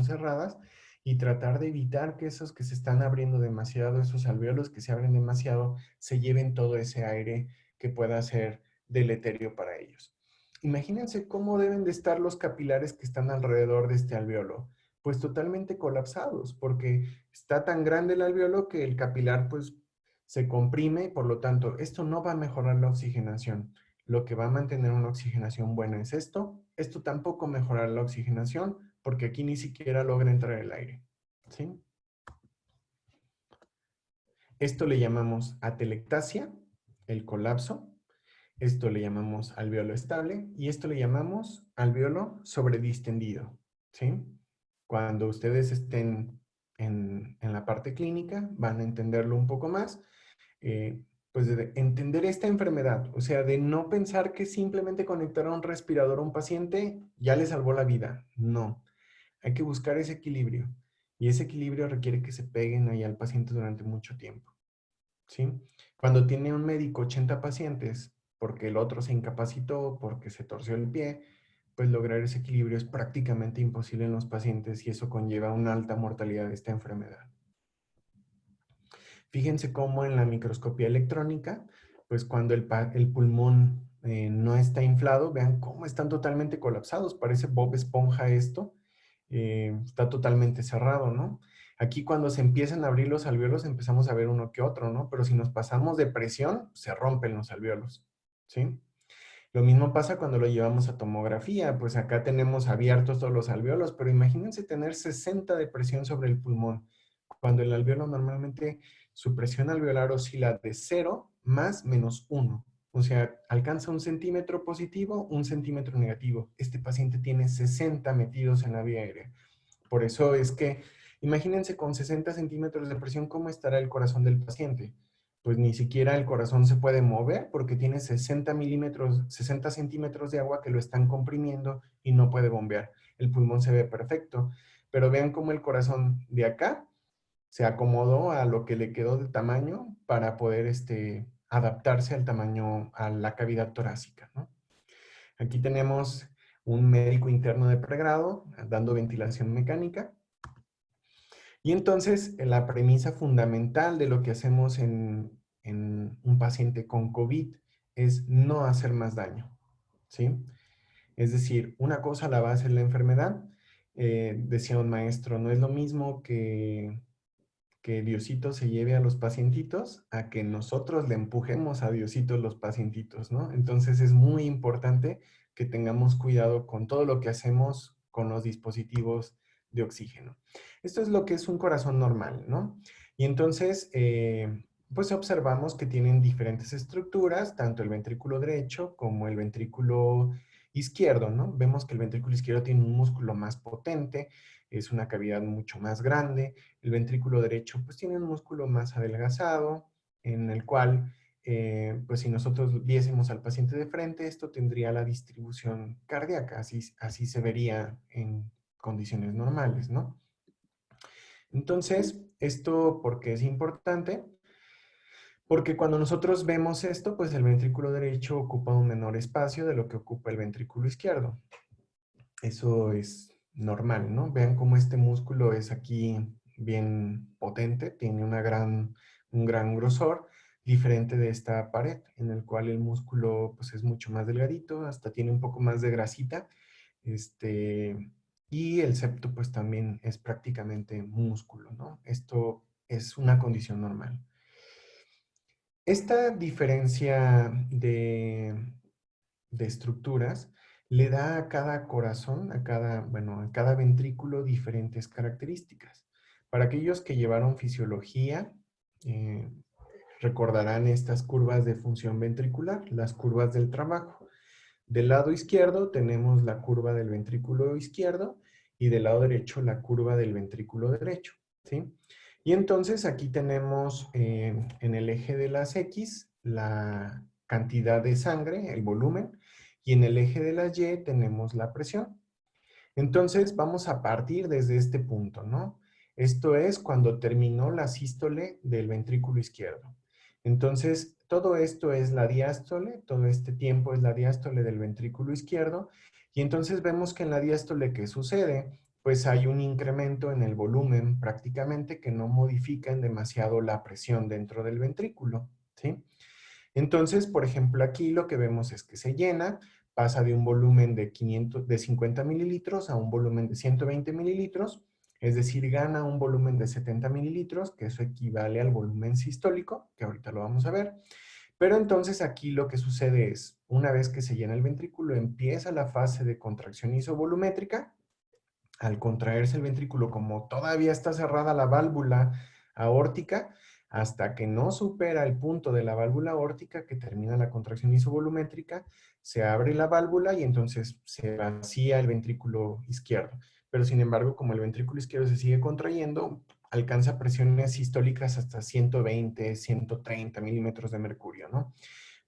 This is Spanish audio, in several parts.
cerradas y tratar de evitar que esos que se están abriendo demasiado, esos alvéolos que se abren demasiado, se lleven todo ese aire que pueda ser deleterio para ellos. Imagínense cómo deben de estar los capilares que están alrededor de este alvéolo. Pues totalmente colapsados, porque está tan grande el alvéolo que el capilar pues se comprime y por lo tanto esto no va a mejorar la oxigenación. Lo que va a mantener una oxigenación buena es esto. Esto tampoco mejorará la oxigenación porque aquí ni siquiera logra entrar el aire. ¿Sí? Esto le llamamos atelectasia, el colapso. Esto le llamamos alvéolo estable y esto le llamamos alvéolo sobredistendido. ¿Sí? Cuando ustedes estén en la parte clínica van a entenderlo un poco más. Pues de entender esta enfermedad, o sea, de no pensar que simplemente conectar a un respirador a un paciente ya le salvó la vida. No, hay que buscar ese equilibrio y ese equilibrio requiere que se peguen ahí al paciente durante mucho tiempo. ¿Sí? Cuando tiene un médico 80 pacientes porque el otro se incapacitó, porque se torció el pie, pues lograr ese equilibrio es prácticamente imposible en los pacientes y eso conlleva una alta mortalidad de esta enfermedad. Fíjense cómo en la microscopía electrónica, pues cuando el pulmón no está inflado, vean cómo están totalmente colapsados, parece Bob Esponja esto, está totalmente cerrado, ¿no? Aquí cuando se empiezan a abrir los alvéolos empezamos a ver uno que otro, ¿no? Pero si nos pasamos de presión, se rompen los alvéolos, ¿sí? Lo mismo pasa cuando lo llevamos a tomografía, pues acá tenemos abiertos todos los alvéolos, pero imagínense tener 60 de presión sobre el pulmón, cuando el alvéolo normalmente su presión alveolar oscila de 0 más menos 1. O sea, alcanza 1 centímetro positivo, 1 centímetro negativo. Este paciente tiene 60 metidos en la vía aérea. Por eso es que, imagínense con 60 centímetros de presión, ¿cómo estará el corazón del paciente? Pues ni siquiera el corazón se puede mover porque tiene 60 milímetros, 60 centímetros de agua que lo están comprimiendo y no puede bombear. El pulmón se ve perfecto, pero vean cómo el corazón de acá se acomodó a lo que le quedó de tamaño para poder adaptarse al tamaño, a la cavidad torácica, ¿no? Aquí tenemos un médico interno de pregrado dando ventilación mecánica. Y entonces la premisa fundamental de lo que hacemos en un paciente con COVID es no hacer más daño, ¿sí? Es decir, una cosa la va a hacer la enfermedad. Decía un maestro, no es lo mismo que Diosito se lleve a los pacientitos a que nosotros le empujemos a Diosito los pacientitos, ¿no? Entonces es muy importante que tengamos cuidado con todo lo que hacemos con los dispositivos de oxígeno. Esto es lo que es un corazón normal, ¿no? Y entonces, pues observamos que tienen diferentes estructuras, tanto el ventrículo derecho como el ventrículo izquierdo, ¿no? Vemos que el ventrículo izquierdo tiene un músculo más potente, es una cavidad mucho más grande. El ventrículo derecho pues tiene un músculo más adelgazado, en el cual pues si nosotros viésemos al paciente de frente, esto tendría la distribución cardíaca, así se vería en condiciones normales, ¿no? Entonces, ¿esto por qué es importante? Porque cuando nosotros vemos esto, pues el ventrículo derecho ocupa un menor espacio de lo que ocupa el ventrículo izquierdo. Eso es normal, ¿no? Vean cómo este músculo es aquí bien potente, tiene un gran grosor, diferente de esta pared, en el cual el músculo pues es mucho más delgadito, hasta tiene un poco más de grasita, y el septo pues también es prácticamente músculo, ¿no? Esto es una condición normal. Esta diferencia de estructuras le da a cada corazón, bueno, a cada ventrículo diferentes características. Para aquellos que llevaron fisiología, eh, recordarán estas curvas de función ventricular, las curvas del trabajo. Del lado izquierdo tenemos la curva del ventrículo izquierdo y del lado derecho la curva del ventrículo derecho, ¿sí? Y entonces aquí tenemos en el eje de las X la cantidad de sangre, el volumen, y en el eje de las Y tenemos la presión. Entonces vamos a partir desde este punto, ¿no? Esto es cuando terminó la sístole del ventrículo izquierdo. Entonces, todo esto es la diástole, todo este tiempo es la diástole del ventrículo izquierdo, y entonces vemos que en la diástole, ¿qué sucede? pues hay un incremento en el volumen prácticamente que no modifica en demasiado la presión dentro del ventrículo, ¿sí? Entonces, por ejemplo, aquí lo que vemos es que se llena, pasa de un volumen de 50 mililitros a un volumen de 120 mililitros, es decir, gana un volumen de 70 mililitros, que eso equivale al volumen sistólico, que ahorita lo vamos a ver. Pero entonces aquí lo que sucede es, una vez que se llena el ventrículo, empieza la fase de contracción isovolumétrica. Al contraerse el ventrículo, como todavía está cerrada la válvula aórtica, hasta que no supera el punto de la válvula aórtica que termina la contracción isovolumétrica, se abre la válvula y entonces se vacía el ventrículo izquierdo. Pero sin embargo, como el ventrículo izquierdo se sigue contrayendo, alcanza presiones sistólicas hasta 120, 130 milímetros de mercurio, ¿no?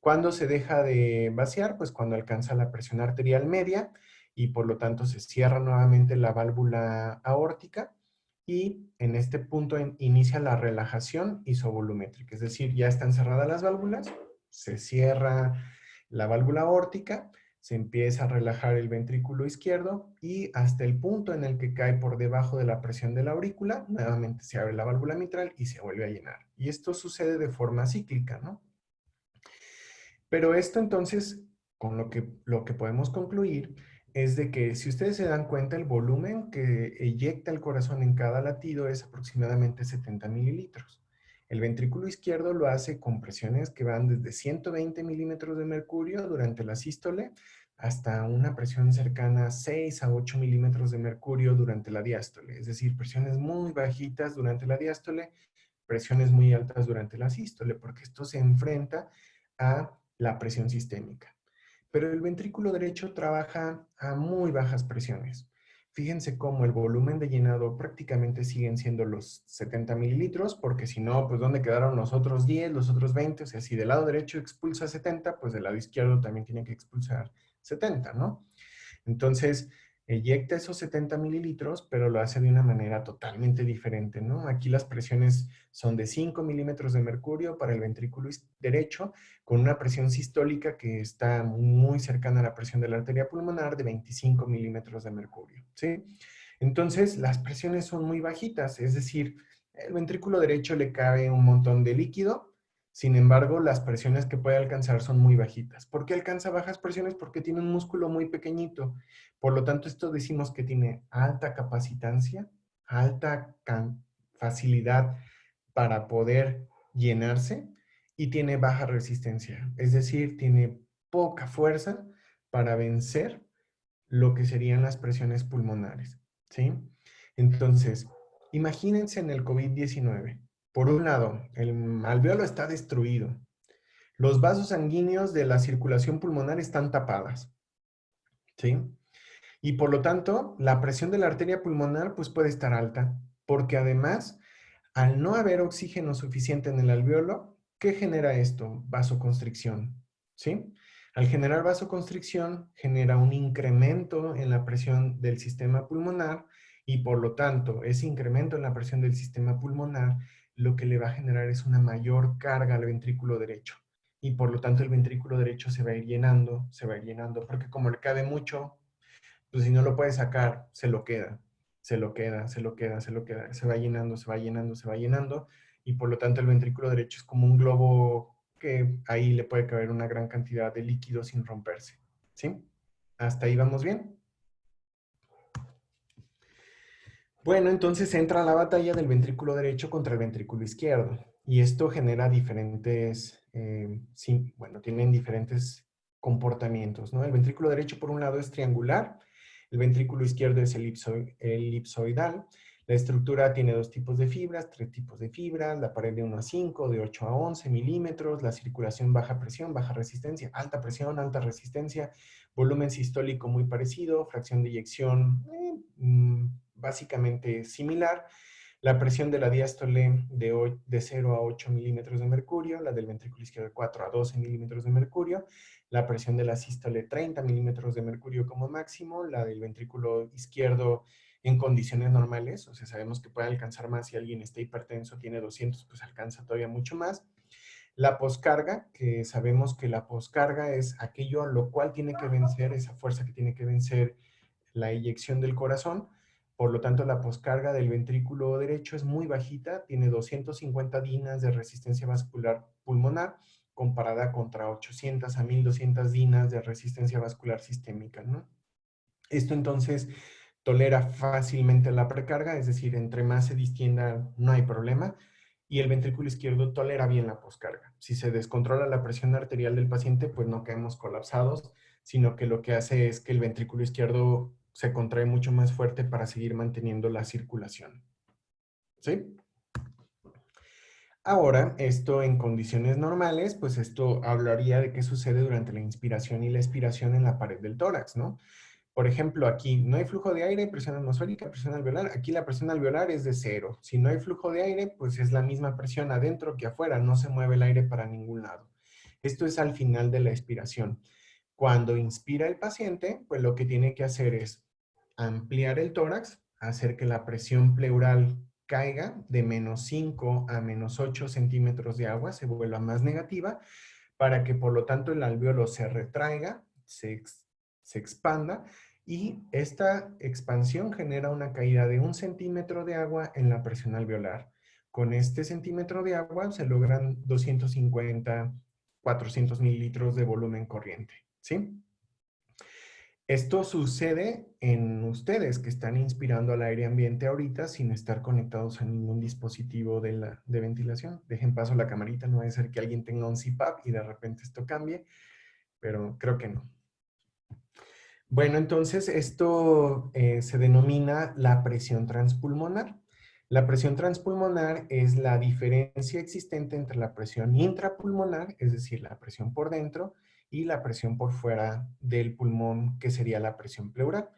¿Cuándo se deja de vaciar? Pues cuando alcanza la presión arterial media y por lo tanto se cierra nuevamente la válvula aórtica y en este punto inicia la relajación isovolumétrica, es decir, ya están cerradas las válvulas, se cierra la válvula aórtica, se empieza a relajar el ventrículo izquierdo y hasta el punto en el que cae por debajo de la presión de la aurícula, nuevamente se abre la válvula mitral y se vuelve a llenar. Y esto sucede de forma cíclica, ¿no? Pero esto entonces, con lo que podemos concluir es de que si ustedes se dan cuenta, el volumen que eyecta el corazón en cada latido es aproximadamente 70 mililitros. El ventrículo izquierdo lo hace con presiones que van desde 120 milímetros de mercurio durante la sístole hasta una presión cercana a 6 a 8 milímetros de mercurio durante la diástole. Es decir, presiones muy bajitas durante la diástole, presiones muy altas durante la sístole, porque esto se enfrenta a la presión sistémica. Pero el ventrículo derecho trabaja a muy bajas presiones. Fíjense cómo el volumen de llenado prácticamente siguen siendo los 70 mililitros, porque si no, pues ¿dónde quedaron los otros 10, los otros 20? O sea, si del lado derecho expulsa 70, pues del lado izquierdo también tiene que expulsar 70, ¿no? Entonces, eyecta esos 70 mililitros, pero lo hace de una manera totalmente diferente, ¿no? Aquí las presiones son de 5 milímetros de mercurio para el ventrículo derecho, con una presión sistólica que está muy cercana a la presión de la arteria pulmonar de 25 milímetros de mercurio, ¿sí? Entonces, las presiones son muy bajitas, es decir, el ventrículo derecho le cabe un montón de líquido. Sin embargo, las presiones que puede alcanzar son muy bajitas. ¿Por qué alcanza bajas presiones? Porque tiene un músculo muy pequeñito. Por lo tanto, esto decimos que tiene alta capacitancia, alta facilidad para poder llenarse y tiene baja resistencia. Es decir, tiene poca fuerza para vencer lo que serían las presiones pulmonares, ¿sí? Entonces, imagínense en el COVID-19. Por un lado, el alveolo está destruido. Los vasos sanguíneos de la circulación pulmonar están tapadas, ¿sí? Y por lo tanto, la presión de la arteria pulmonar pues puede estar alta, porque además, al no haber oxígeno suficiente en el alveolo, ¿qué genera esto? Vasoconstricción, ¿sí? Al generar vasoconstricción, genera un incremento en la presión del sistema pulmonar y por lo tanto, ese incremento en la presión del sistema pulmonar lo que le va a generar es una mayor carga al ventrículo derecho. Y por lo tanto, el ventrículo derecho se va a ir llenando, se va a ir llenando, porque como le cabe mucho, pues si no lo puede sacar, se lo queda, se lo queda, se lo queda, se lo queda, se va llenando, se va llenando, se va llenando, y por lo tanto el ventrículo derecho es como un globo que ahí le puede caber una gran cantidad de líquido sin romperse, ¿sí? ¿Hasta ahí vamos bien? Bueno, entonces entra la batalla del ventrículo derecho contra el ventrículo izquierdo, y esto genera diferentes, sí, bueno, tienen diferentes comportamientos, ¿no? El ventrículo derecho, por un lado, es triangular, el ventrículo izquierdo es elipsoidal. La estructura tiene dos tipos de fibras, tres tipos de fibras, la pared de 1 a 5, de 8 a 11 milímetros, la circulación baja presión, baja resistencia, alta presión, alta resistencia, volumen sistólico muy parecido, fracción de eyección básicamente similar. La presión de la diástole de 0 a 8 milímetros de mercurio, la del ventrículo izquierdo de 4 a 12 milímetros de mercurio, la presión de la sístole 30 milímetros de mercurio como máximo, la del ventrículo izquierdo en condiciones normales, o sea, sabemos que puede alcanzar más si alguien está hipertenso, tiene 200, pues alcanza todavía mucho más. La poscarga, que sabemos que la poscarga es aquello a lo cual tiene que vencer, esa fuerza que tiene que vencer la eyección del corazón. Por lo tanto, la poscarga del ventrículo derecho es muy bajita, tiene 250 dinas de resistencia vascular pulmonar, comparada contra 800 a 1200 dinas de resistencia vascular sistémica, ¿no? Esto entonces tolera fácilmente la precarga, es decir, entre más se distienda no hay problema, y el ventrículo izquierdo tolera bien la poscarga. Si se descontrola la presión arterial del paciente, pues no quedamos colapsados, sino que lo que hace es que el ventrículo izquierdo se contrae mucho más fuerte para seguir manteniendo la circulación. ¿Sí? Ahora, esto en condiciones normales, pues esto hablaría de qué sucede durante la inspiración y la expiración en la pared del tórax, ¿no? Por ejemplo, aquí no hay flujo de aire, presión atmosférica, presión alveolar. Aquí la presión alveolar es de 0. Si no hay flujo de aire, pues es la misma presión adentro que afuera. No se mueve el aire para ningún lado. Esto es al final de la expiración. Cuando inspira el paciente, pues lo que tiene que hacer es ampliar el tórax, hacer que la presión pleural caiga de -5 a -8 centímetros de agua, se vuelva más negativa, para que por lo tanto el alveolo se retraiga, se expanda, y esta expansión genera una caída de 1 centímetro de agua en la presión alveolar. Con este centímetro de agua se logran 250, 400 mililitros de volumen corriente, ¿sí? Esto sucede en ustedes que están inspirando al aire ambiente ahorita sin estar conectados a ningún dispositivo de ventilación. Dejen paso la camarita, no va a ser que alguien tenga un CPAP y de repente esto cambie, pero creo que no. Bueno, entonces esto se denomina la presión transpulmonar. La presión transpulmonar es la diferencia existente entre la presión intrapulmonar, es decir, la presión por dentro, y la presión por fuera del pulmón, que sería la presión pleural.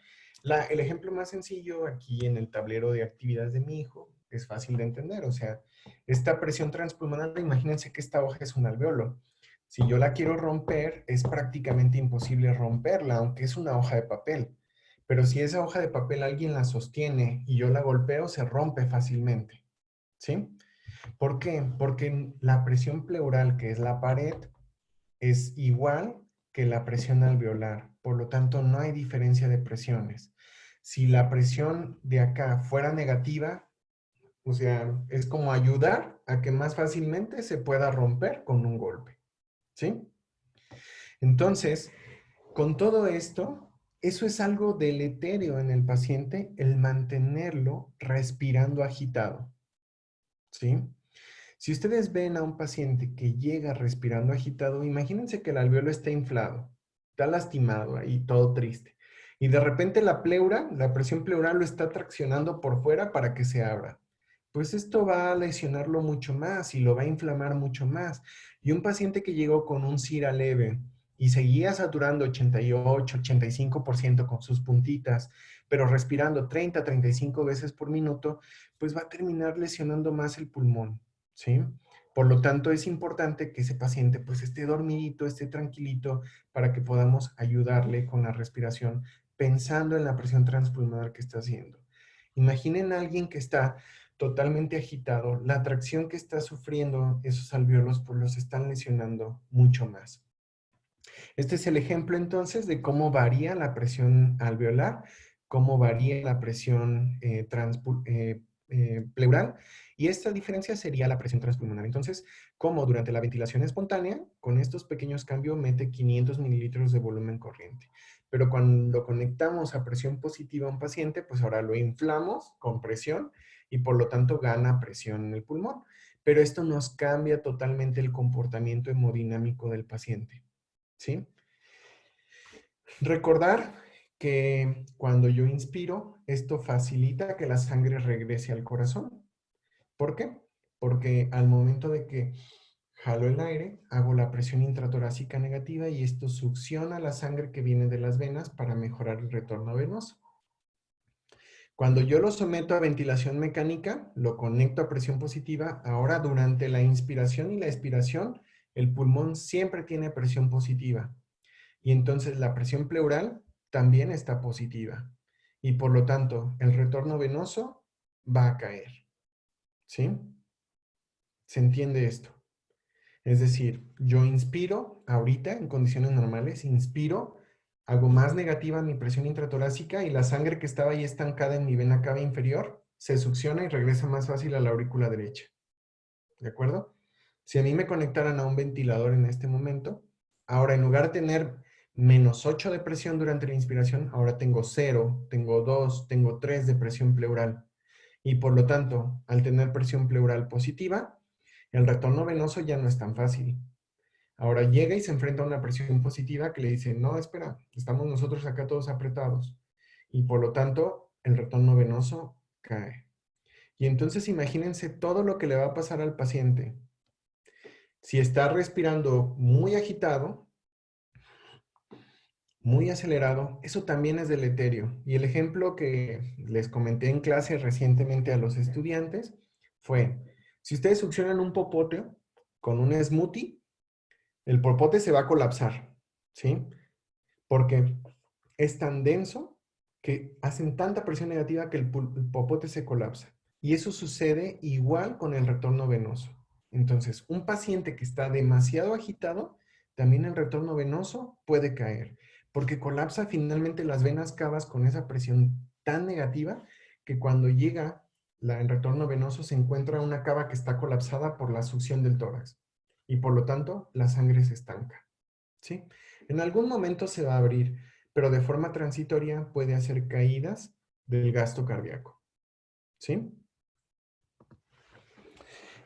El ejemplo más sencillo aquí en el tablero de actividades de mi hijo es fácil de entender. O sea, esta presión transpulmonar, imagínense que esta hoja es un alveolo. Si yo la quiero romper, es prácticamente imposible romperla, aunque es una hoja de papel. Pero si esa hoja de papel alguien la sostiene y yo la golpeo, se rompe fácilmente. ¿Sí? ¿Por qué? Porque la presión pleural, que es la pared, es igual que la presión alveolar. Por lo tanto, no hay diferencia de presiones. Si la presión de acá fuera negativa, o sea, es como ayudar a que más fácilmente se pueda romper con un golpe. ¿Sí? Entonces, con todo esto, eso es algo deleterio en el paciente, el mantenerlo respirando agitado, ¿sí? Si ustedes ven a un paciente que llega respirando agitado, imagínense que el alveolo está inflado, está lastimado ahí, todo triste. Y de repente la pleura, la presión pleural lo está traccionando por fuera para que se abra. Pues esto va a lesionarlo mucho más y lo va a inflamar mucho más. Y un paciente que llegó con un SIRA leve y seguía saturando 88, 85% con sus puntitas, pero respirando 30, 35 veces por minuto, pues va a terminar lesionando más el pulmón. ¿Sí? Por lo tanto, es importante que ese paciente pues esté dormidito, esté tranquilito para que podamos ayudarle con la respiración pensando en la presión transpulmonar que está haciendo. Imaginen a alguien que está totalmente agitado, la tracción que está sufriendo esos alvéolos pues los están lesionando mucho más. Este es el ejemplo entonces de cómo varía la presión alveolar, cómo varía la presión pleural, y esta diferencia sería la presión transpulmonar. Entonces, como durante la ventilación espontánea, con estos pequeños cambios mete 500 mililitros de volumen corriente. Pero cuando conectamos a presión positiva a un paciente, pues ahora lo inflamos con presión y por lo tanto gana presión en el pulmón. Pero esto nos cambia totalmente el comportamiento hemodinámico del paciente. ¿Sí? Recordar que cuando yo inspiro, esto facilita que la sangre regrese al corazón. ¿Por qué? Porque al momento de que jalo el aire, hago la presión intratorácica negativa y esto succiona la sangre que viene de las venas para mejorar el retorno venoso. Cuando yo lo someto a ventilación mecánica, lo conecto a presión positiva, ahora durante la inspiración y la expiración, el pulmón siempre tiene presión positiva. Y entonces la presión pleural también está positiva. Y por lo tanto, el retorno venoso va a caer. ¿Sí? ¿Se entiende esto? Es decir, yo inspiro ahorita en condiciones normales, inspiro, hago más negativa mi presión intratorácica y la sangre que estaba ahí estancada en mi vena cava inferior se succiona y regresa más fácil a la aurícula derecha. ¿De acuerdo? Si a mí me conectaran a un ventilador en este momento, ahora en lugar de tener -8 de presión durante la inspiración, ahora tengo 0, tengo 2, tengo 3 de presión pleural. Y por lo tanto, al tener presión pleural positiva, el retorno venoso ya no es tan fácil. Ahora llega y se enfrenta a una presión positiva que le dice, no, espera, estamos nosotros acá todos apretados. Y por lo tanto, el retorno venoso cae. Y entonces imagínense todo lo que le va a pasar al paciente. Si está respirando muy agitado, muy acelerado, eso también es deleterio. Y el ejemplo que les comenté en clase recientemente a los estudiantes fue, si ustedes succionan un popote con un smoothie, el popote se va a colapsar, ¿sí? Porque es tan denso que hacen tanta presión negativa que el popote se colapsa. Y eso sucede igual con el retorno venoso. Entonces, un paciente que está demasiado agitado, también el retorno venoso puede caer, porque colapsa finalmente las venas cavas con esa presión tan negativa que cuando llega el retorno venoso se encuentra una cava que está colapsada por la succión del tórax y por lo tanto la sangre se estanca, ¿sí? En algún momento se va a abrir, pero de forma transitoria puede hacer caídas del gasto cardíaco, ¿sí?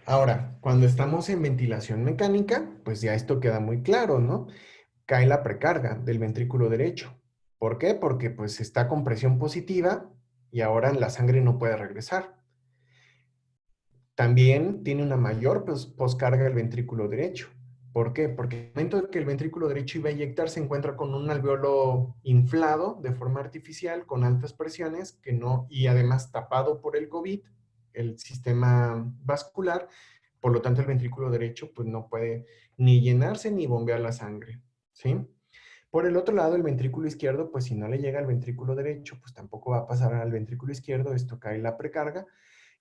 Ahora, cuando estamos en ventilación mecánica, pues ya esto queda muy claro, ¿no? Cae la precarga del ventrículo derecho. ¿Por qué? Porque pues está con presión positiva y ahora la sangre no puede regresar. También tiene una mayor poscarga el ventrículo derecho. ¿Por qué? Porque en el momento en que el ventrículo derecho iba a eyectar se encuentra con un alveolo inflado de forma artificial, con altas presiones, que no, y además tapado por el COVID, el sistema vascular, por lo tanto el ventrículo derecho pues no puede ni llenarse ni bombear la sangre, ¿sí? Por el otro lado, el ventrículo izquierdo, pues si no le llega al ventrículo derecho, pues tampoco va a pasar al ventrículo izquierdo, esto cae la precarga,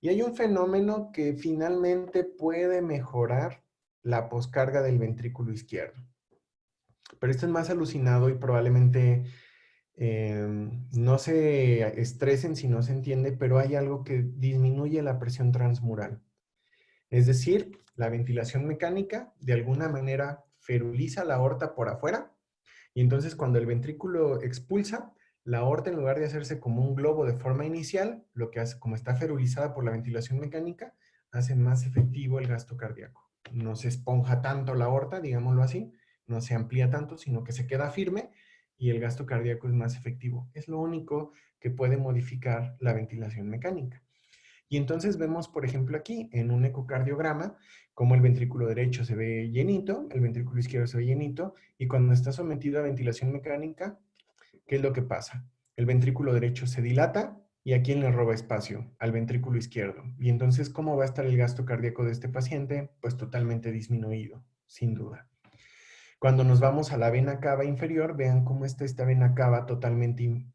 y hay un fenómeno que finalmente puede mejorar la poscarga del ventrículo izquierdo. Pero esto es más alucinado y probablemente no se estresen si no se entiende, pero hay algo que disminuye la presión transmural. Es decir, la ventilación mecánica de alguna manera feruliza la aorta por afuera y entonces cuando el ventrículo expulsa, la aorta en lugar de hacerse como un globo de forma inicial, lo que hace, como está ferulizada por la ventilación mecánica, hace más efectivo el gasto cardíaco. No se esponja tanto la aorta, digámoslo así, no se amplía tanto, sino que se queda firme y el gasto cardíaco es más efectivo. Es lo único que puede modificar la ventilación mecánica. Y entonces vemos, por ejemplo, aquí en un ecocardiograma, cómo el ventrículo derecho se ve llenito, el ventrículo izquierdo se ve llenito, y cuando está sometido a ventilación mecánica, ¿qué es lo que pasa? El ventrículo derecho se dilata y ¿a quién le roba espacio? Al ventrículo izquierdo. Y entonces, ¿cómo va a estar el gasto cardíaco de este paciente? Pues totalmente disminuido, sin duda. Cuando nos vamos a la vena cava inferior, vean cómo está esta vena cava totalmente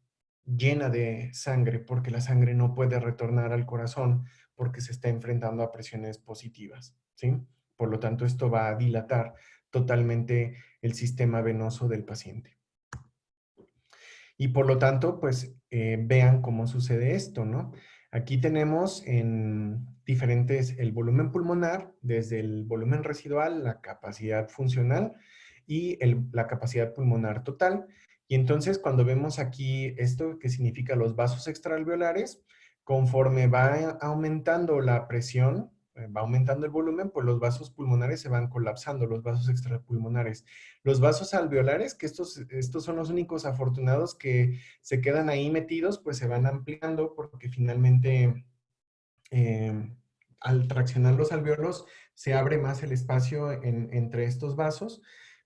llena de sangre, porque la sangre no puede retornar al corazón porque se está enfrentando a presiones positivas, ¿sí? Por lo tanto, esto va a dilatar totalmente el sistema venoso del paciente. Y por lo tanto, pues vean cómo sucede esto, ¿no? Aquí tenemos en diferentes el volumen pulmonar, desde el volumen residual, la capacidad funcional y la capacidad pulmonar total. Y entonces cuando vemos aquí esto que significa los vasos extraalveolares, conforme va aumentando la presión, va aumentando el volumen, pues los vasos pulmonares se van colapsando, los vasos extrapulmonares. Los vasos alveolares, que estos son los únicos afortunados que se quedan ahí metidos, pues se van ampliando porque finalmente al traccionar los alveolos se abre más el espacio entre estos vasos,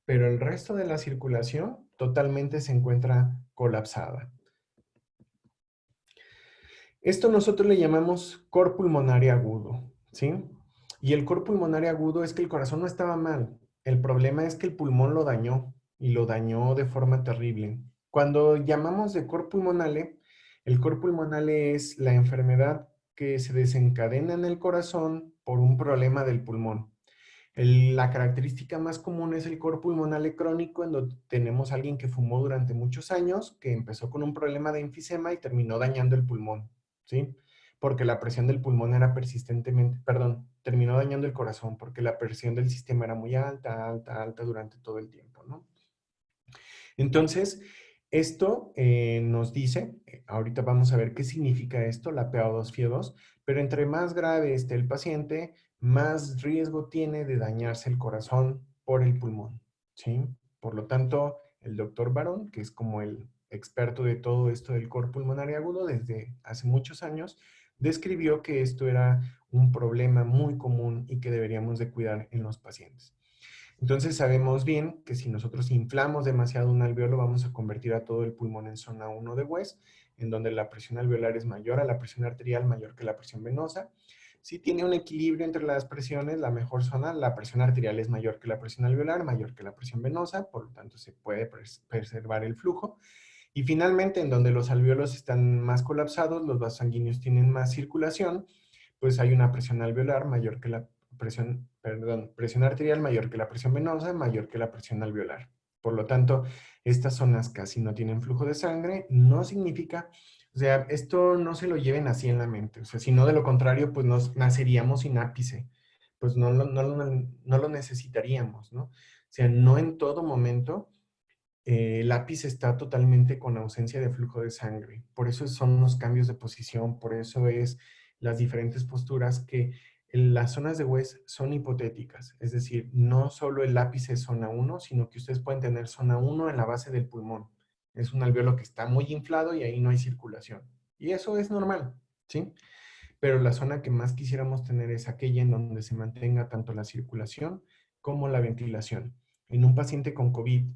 pero el resto de la circulación totalmente se encuentra colapsada. Esto nosotros le llamamos cor pulmonario agudo, ¿sí? Y el cor pulmonario agudo es que el corazón no estaba mal. El problema es que el pulmón lo dañó y lo dañó de forma terrible. Cuando llamamos de cor pulmonale, el cor pulmonale es la enfermedad que se desencadena en el corazón por un problema del pulmón. La característica más común es el cor pulmonar crónico, en donde tenemos a alguien que fumó durante muchos años, que empezó con un problema de enfisema y terminó dañando el pulmón, ¿sí? Porque la presión del pulmón era persistentemente, perdón, terminó dañando el corazón, porque la presión del sistema era muy alta, alta, alta durante todo el tiempo, ¿no? Entonces, esto nos dice, ahorita vamos a ver qué significa esto, la PaO2 FIO2, pero entre más grave esté el paciente, más riesgo tiene de dañarse el corazón por el pulmón, ¿sí? Por lo tanto, el doctor Barón, que es como el experto de todo esto del cor pulmonar agudo desde hace muchos años, describió que esto era un problema muy común y que deberíamos de cuidar en los pacientes. Entonces sabemos bien que si nosotros inflamos demasiado un alveolo, vamos a convertir a todo el pulmón en zona 1 de West, en donde la presión alveolar es mayor a la presión arterial, mayor que la presión venosa. Si tiene un equilibrio entre las presiones, la mejor zona, la presión arterial es mayor que la presión alveolar, mayor que la presión venosa, por lo tanto se puede preservar el flujo. Y finalmente, en donde los alveolos están más colapsados, los vasos sanguíneos tienen más circulación, pues hay una presión alveolar mayor que la presión arterial mayor que la presión venosa, mayor que la presión alveolar. Por lo tanto, estas zonas casi no tienen flujo de sangre, no significa, o sea, esto no se lo lleven así en la mente, o sea, si no de lo contrario, pues nos naceríamos sin ápice, pues no lo necesitaríamos, ¿no? O sea, no en todo momento el lápiz está totalmente con ausencia de flujo de sangre. Por eso son los cambios de posición, por eso es las diferentes posturas que en las zonas de West son hipotéticas. Es decir, no solo el lápiz es zona 1, sino que ustedes pueden tener zona 1 en la base del pulmón. Es un alveolo que está muy inflado y ahí no hay circulación. Y eso es normal, ¿sí? Pero la zona que más quisiéramos tener es aquella en donde se mantenga tanto la circulación como la ventilación. En un paciente con COVID,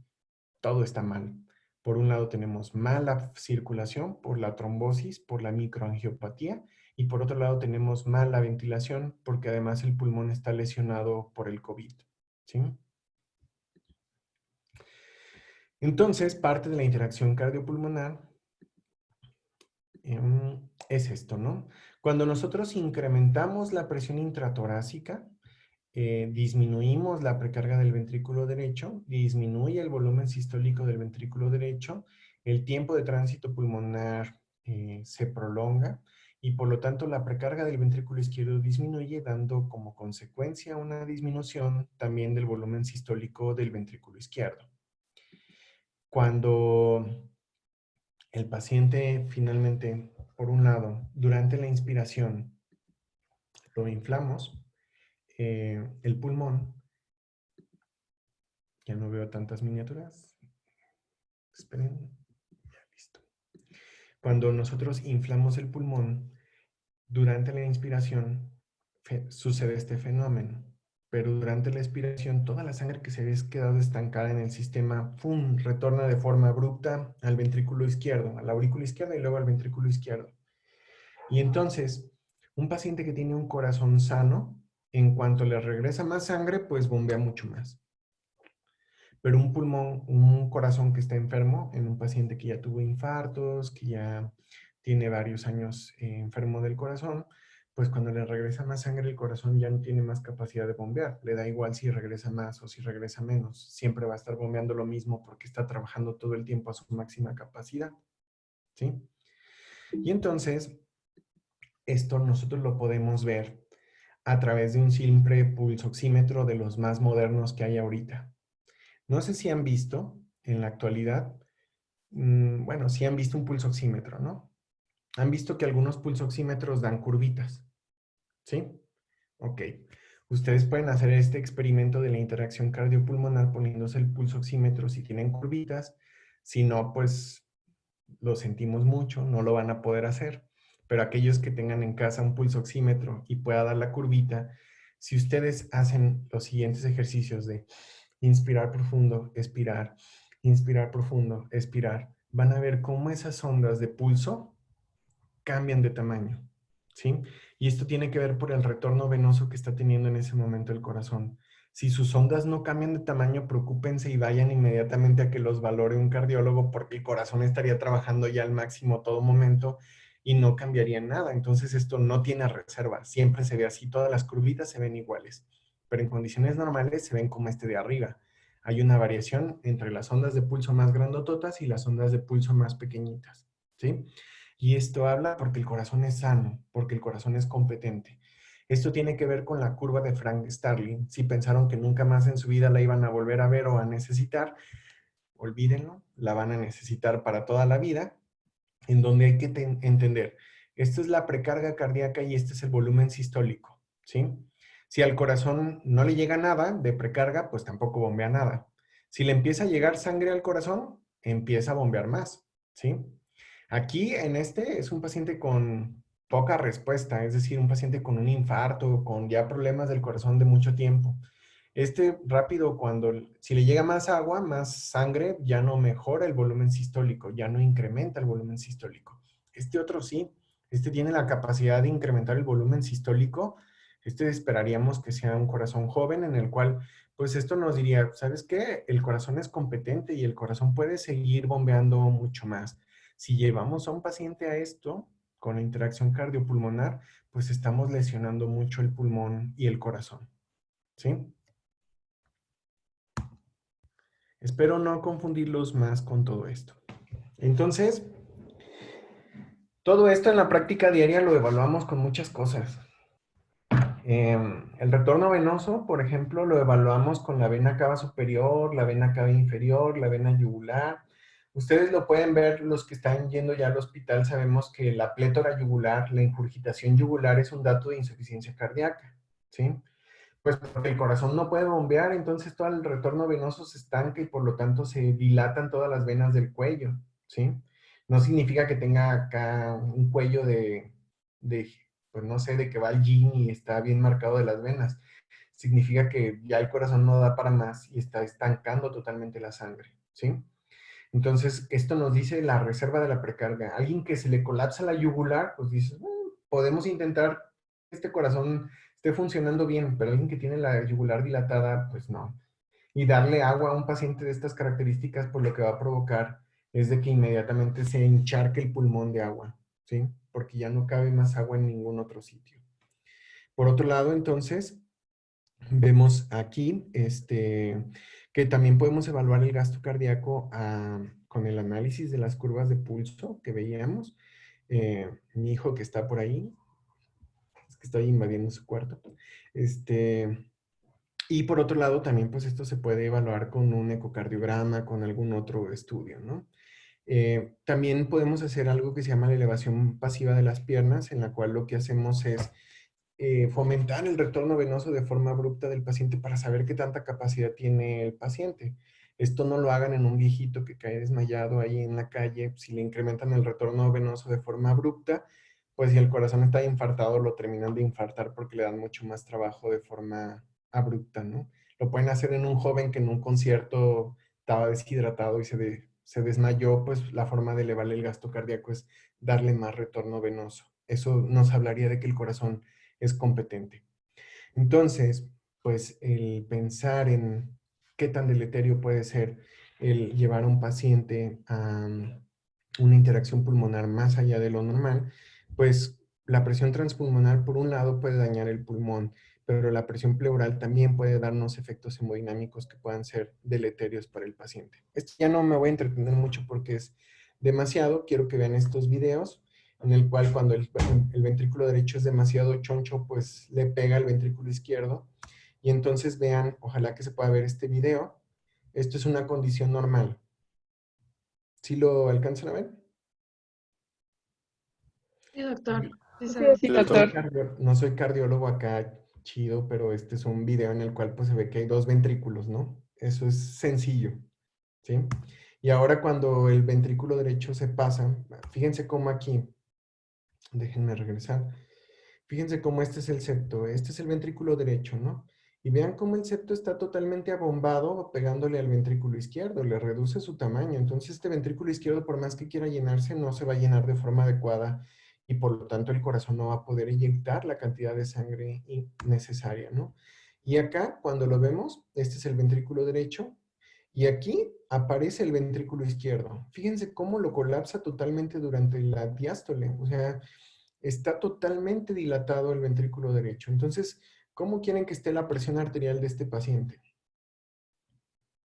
todo está mal. Por un lado tenemos mala circulación por la trombosis, por la microangiopatía, y por otro lado tenemos mala ventilación porque además el pulmón está lesionado por el COVID. ¿Sí? Entonces, parte de la interacción cardiopulmonar es esto, ¿no? Cuando nosotros incrementamos la presión intratorácica, disminuimos la precarga del ventrículo derecho, disminuye el volumen sistólico del ventrículo derecho, el tiempo de tránsito pulmonar se prolonga y por lo tanto la precarga del ventrículo izquierdo disminuye, dando como consecuencia una disminución también del volumen sistólico del ventrículo izquierdo. Cuando el paciente finalmente, por un lado, durante la inspiración, lo inflamos, el pulmón, ya no veo tantas miniaturas, esperen, ya listo. Cuando nosotros inflamos el pulmón, durante la inspiración sucede este fenómeno, pero durante la expiración toda la sangre que se había quedado estancada en el sistema, ¡pum!, retorna de forma abrupta al ventrículo izquierdo, a la aurícula izquierda y luego al ventrículo izquierdo. Y entonces, un paciente que tiene un corazón sano, en cuanto le regresa más sangre, pues bombea mucho más. Pero un pulmón, un corazón que está enfermo, en un paciente que ya tuvo infartos, que ya tiene varios años enfermo del corazón, pues cuando le regresa más sangre, el corazón ya no tiene más capacidad de bombear. Le da igual si regresa más o si regresa menos. Siempre va a estar bombeando lo mismo porque está trabajando todo el tiempo a su máxima capacidad. ¿Sí? Y entonces, esto nosotros lo podemos ver a través de un simple pulsoxímetro de los más modernos que hay ahorita. No sé si han visto en la actualidad, bueno, si han visto un pulsoxímetro, ¿no? Han visto que algunos pulsoxímetros dan curvitas, ¿sí? Ok. Ustedes pueden hacer este experimento de la interacción cardiopulmonar poniéndose el pulsoxímetro si tienen curvitas. Si no, pues lo sentimos mucho, no lo van a poder hacer. Pero aquellos que tengan en casa un pulsoxímetro y pueda dar la curvita, si ustedes hacen los siguientes ejercicios de inspirar profundo, expirar profundo, expirar, van a ver cómo esas ondas de pulso cambian de tamaño, ¿sí? Y esto tiene que ver por el retorno venoso que está teniendo en ese momento el corazón. Si sus ondas no cambian de tamaño, preocúpense y vayan inmediatamente a que los valore un cardiólogo porque el corazón estaría trabajando ya al máximo todo momento y no cambiaría nada. Entonces esto no tiene reserva, siempre se ve así, todas las curvitas se ven iguales. pero en condiciones normales se ven como este de arriba. Hay una variación entre las ondas de pulso más grandototas y las ondas de pulso más pequeñitas, ¿sí? Y esto habla porque el corazón es sano, porque el corazón es competente. Esto tiene que ver con la curva de Frank Starling. Si pensaron que nunca más en su vida la iban a volver a ver o a necesitar, olvídenlo, la van a necesitar para toda la vida, en donde hay que entender, esto es la precarga cardíaca y este es el volumen sistólico, ¿sí? Si al corazón no le llega nada de precarga, pues tampoco bombea nada. Si le empieza a llegar sangre al corazón, empieza a bombear más, ¿sí? Aquí en este es un paciente con poca respuesta, es decir, un paciente con un infarto, con ya problemas del corazón de mucho tiempo. Este rápido, si le llega más agua, más sangre, ya no mejora el volumen sistólico, ya no incrementa el volumen sistólico. Este otro sí, este tiene la capacidad de incrementar el volumen sistólico. Este esperaríamos que sea un corazón joven en el cual, pues esto nos diría, ¿sabes qué? El corazón es competente y el corazón puede seguir bombeando mucho más. Si llevamos a un paciente a esto, con la interacción cardiopulmonar, pues estamos lesionando mucho el pulmón y el corazón, ¿sí? Espero no confundirlos más con todo esto. Entonces, todo esto en la práctica diaria lo evaluamos con muchas cosas. El retorno venoso, por ejemplo, lo evaluamos con la vena cava superior, la vena cava inferior, la vena yugular. Ustedes lo pueden ver, los que están yendo ya al hospital, sabemos que la plétora yugular, la ingurgitación yugular es un dato de insuficiencia cardíaca, ¿sí? Pues porque el corazón no puede bombear, entonces todo el retorno venoso se estanca y por lo tanto se dilatan todas las venas del cuello, ¿sí? No significa que tenga acá un cuello de pues no sé, de que va al gym y está bien marcado de las venas. Significa que ya el corazón no da para más y está estancando totalmente la sangre, ¿sí? Entonces, esto nos dice la reserva de la precarga. Alguien que se le colapsa la yugular, pues dices, podemos intentar que este corazón esté funcionando bien, pero alguien que tiene la yugular dilatada, pues no. Y darle agua a un paciente de estas características, pues lo que va a provocar es de que inmediatamente se encharque el pulmón de agua, ¿sí? Porque ya no cabe más agua en ningún otro sitio. Por otro lado, entonces, vemos aquí que también podemos evaluar el gasto cardíaco con el análisis de las curvas de pulso que veíamos. Mi hijo que está por ahí, es que estoy invadiendo su cuarto. Y por otro lado, también pues esto se puede evaluar con un ecocardiograma, con algún otro estudio, ¿no? También podemos hacer algo que se llama la elevación pasiva de las piernas, en la cual lo que hacemos es fomentar el retorno venoso de forma abrupta del paciente para saber qué tanta capacidad tiene el paciente. Esto no lo hagan en un viejito que cae desmayado ahí en la calle. Si le incrementan el retorno venoso de forma abrupta, pues si el corazón está infartado, lo terminan de infartar porque le dan mucho más trabajo de forma abrupta, ¿no? Lo pueden hacer en un joven que en un concierto estaba deshidratado y se desmayó, pues la forma de elevarle el gasto cardíaco es darle más retorno venoso. Eso nos hablaría de que el corazón es competente. Entonces, pues el pensar en qué tan deleterio puede ser el llevar a un paciente a una interacción pulmonar más allá de lo normal, pues la presión transpulmonar por un lado puede dañar el pulmón, pero la presión pleural también puede darnos efectos hemodinámicos que puedan ser deleterios para el paciente. Esto ya no me voy a entretener mucho porque es demasiado, quiero que vean estos videos en el cual cuando el ventrículo derecho es demasiado choncho, pues le pega al ventrículo izquierdo. Y entonces vean, ojalá que se pueda ver este video. Esto es una condición normal. ¿Sí lo alcanzan a ver? Sí, doctor. Sí, Sí, se ve. sí, doctor. No soy cardiólogo acá chido, pero este es un video en el cual pues se ve que hay dos ventrículos, ¿no? Eso es sencillo, ¿sí? Y ahora cuando el ventrículo derecho se pasa, fíjense cómo aquí, déjenme regresar. Fíjense cómo este es el septo, este es el ventrículo derecho, ¿no? Y vean cómo el septo está totalmente abombado pegándole al ventrículo izquierdo, le reduce su tamaño. Entonces este ventrículo izquierdo, por más que quiera llenarse, no se va a llenar de forma adecuada y por lo tanto el corazón no va a poder inyectar la cantidad de sangre necesaria, ¿no? Y acá, cuando lo vemos, este es el ventrículo derecho y aquí aparece el ventrículo izquierdo. Fíjense cómo lo colapsa totalmente durante la diástole, o sea, está totalmente dilatado el ventrículo derecho. Entonces, ¿Cómo quieren que esté la presión arterial de este paciente?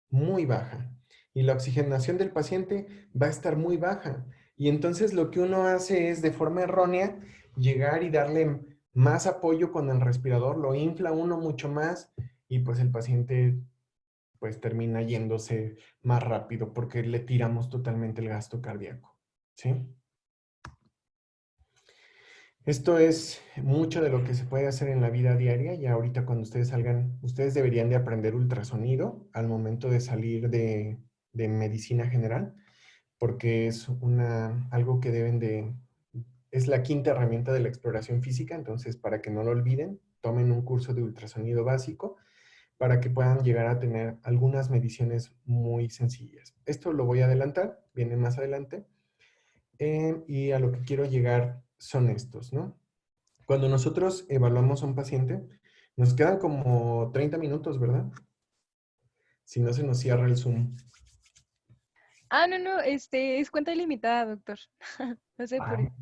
Muy baja. Y la oxigenación del paciente va a estar muy baja. Y entonces lo que uno hace es, de forma errónea, llegar y darle más apoyo con el respirador, lo infla uno mucho más y pues el paciente pues termina yéndose más rápido porque le tiramos totalmente el gasto cardíaco. ¿Sí? Esto es mucho de lo que se puede hacer en la vida diaria y ahorita cuando ustedes salgan, ustedes deberían de aprender ultrasonido al momento de salir de medicina general, porque es algo que deben de, es la quinta herramienta de la exploración física, entonces para que no lo olviden, tomen un curso de ultrasonido básico para que puedan llegar a tener algunas mediciones muy sencillas. Esto lo voy a adelantar, viene más adelante, y a lo que quiero llegar son estos, ¿no? Cuando nosotros evaluamos a un paciente, nos quedan como 30 minutos, ¿verdad? Si no se nos cierra el Zoom. Ah, no, no, es cuenta ilimitada, doctor. No se Ah, apure.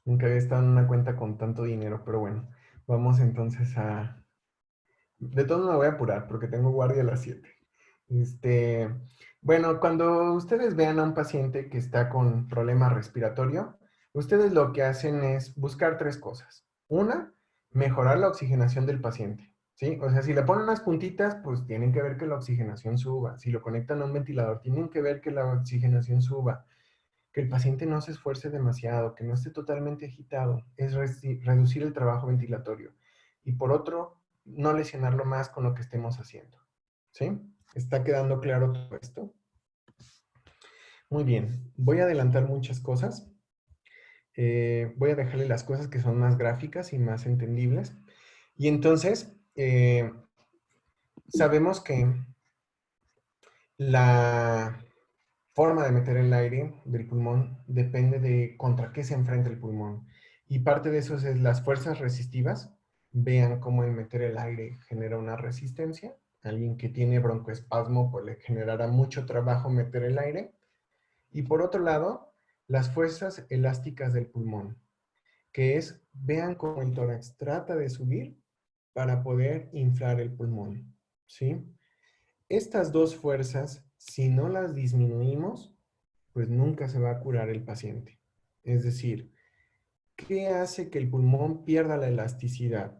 nunca había estado en una cuenta con tanto dinero, pero bueno, vamos entonces a... De todo me voy a apurar porque tengo guardia a las 7. Este, bueno, cuando ustedes vean a un paciente que está con problema respiratorio, ustedes lo que hacen es buscar tres cosas. Una, mejorar la oxigenación del paciente, ¿sí? O sea, si le ponen unas puntitas, pues tienen que ver que la oxigenación suba. Si lo conectan a un ventilador, tienen que ver que la oxigenación suba, que el paciente no se esfuerce demasiado, que no esté totalmente agitado. Es reducir el trabajo ventilatorio. Y por otro, no lesionarlo más con lo que estemos haciendo, ¿sí? ¿Está quedando claro todo esto? Muy bien, voy a adelantar muchas cosas. Voy a dejarle las cosas que son más gráficas y más entendibles. Y entonces, sabemos que la forma de meter el aire del pulmón depende de contra qué se enfrenta el pulmón. Y parte de eso es las fuerzas resistivas. Vean cómo el meter el aire genera una resistencia. Alguien que tiene broncoespasmo, pues le generará mucho trabajo meter el aire. Y por otro lado, las fuerzas elásticas del pulmón, que es, vean cómo el tórax trata de subir para poder inflar el pulmón, ¿sí? Estas dos fuerzas, si no las disminuimos, pues nunca se va a curar el paciente. Es decir, ¿qué hace que el pulmón pierda la elasticidad?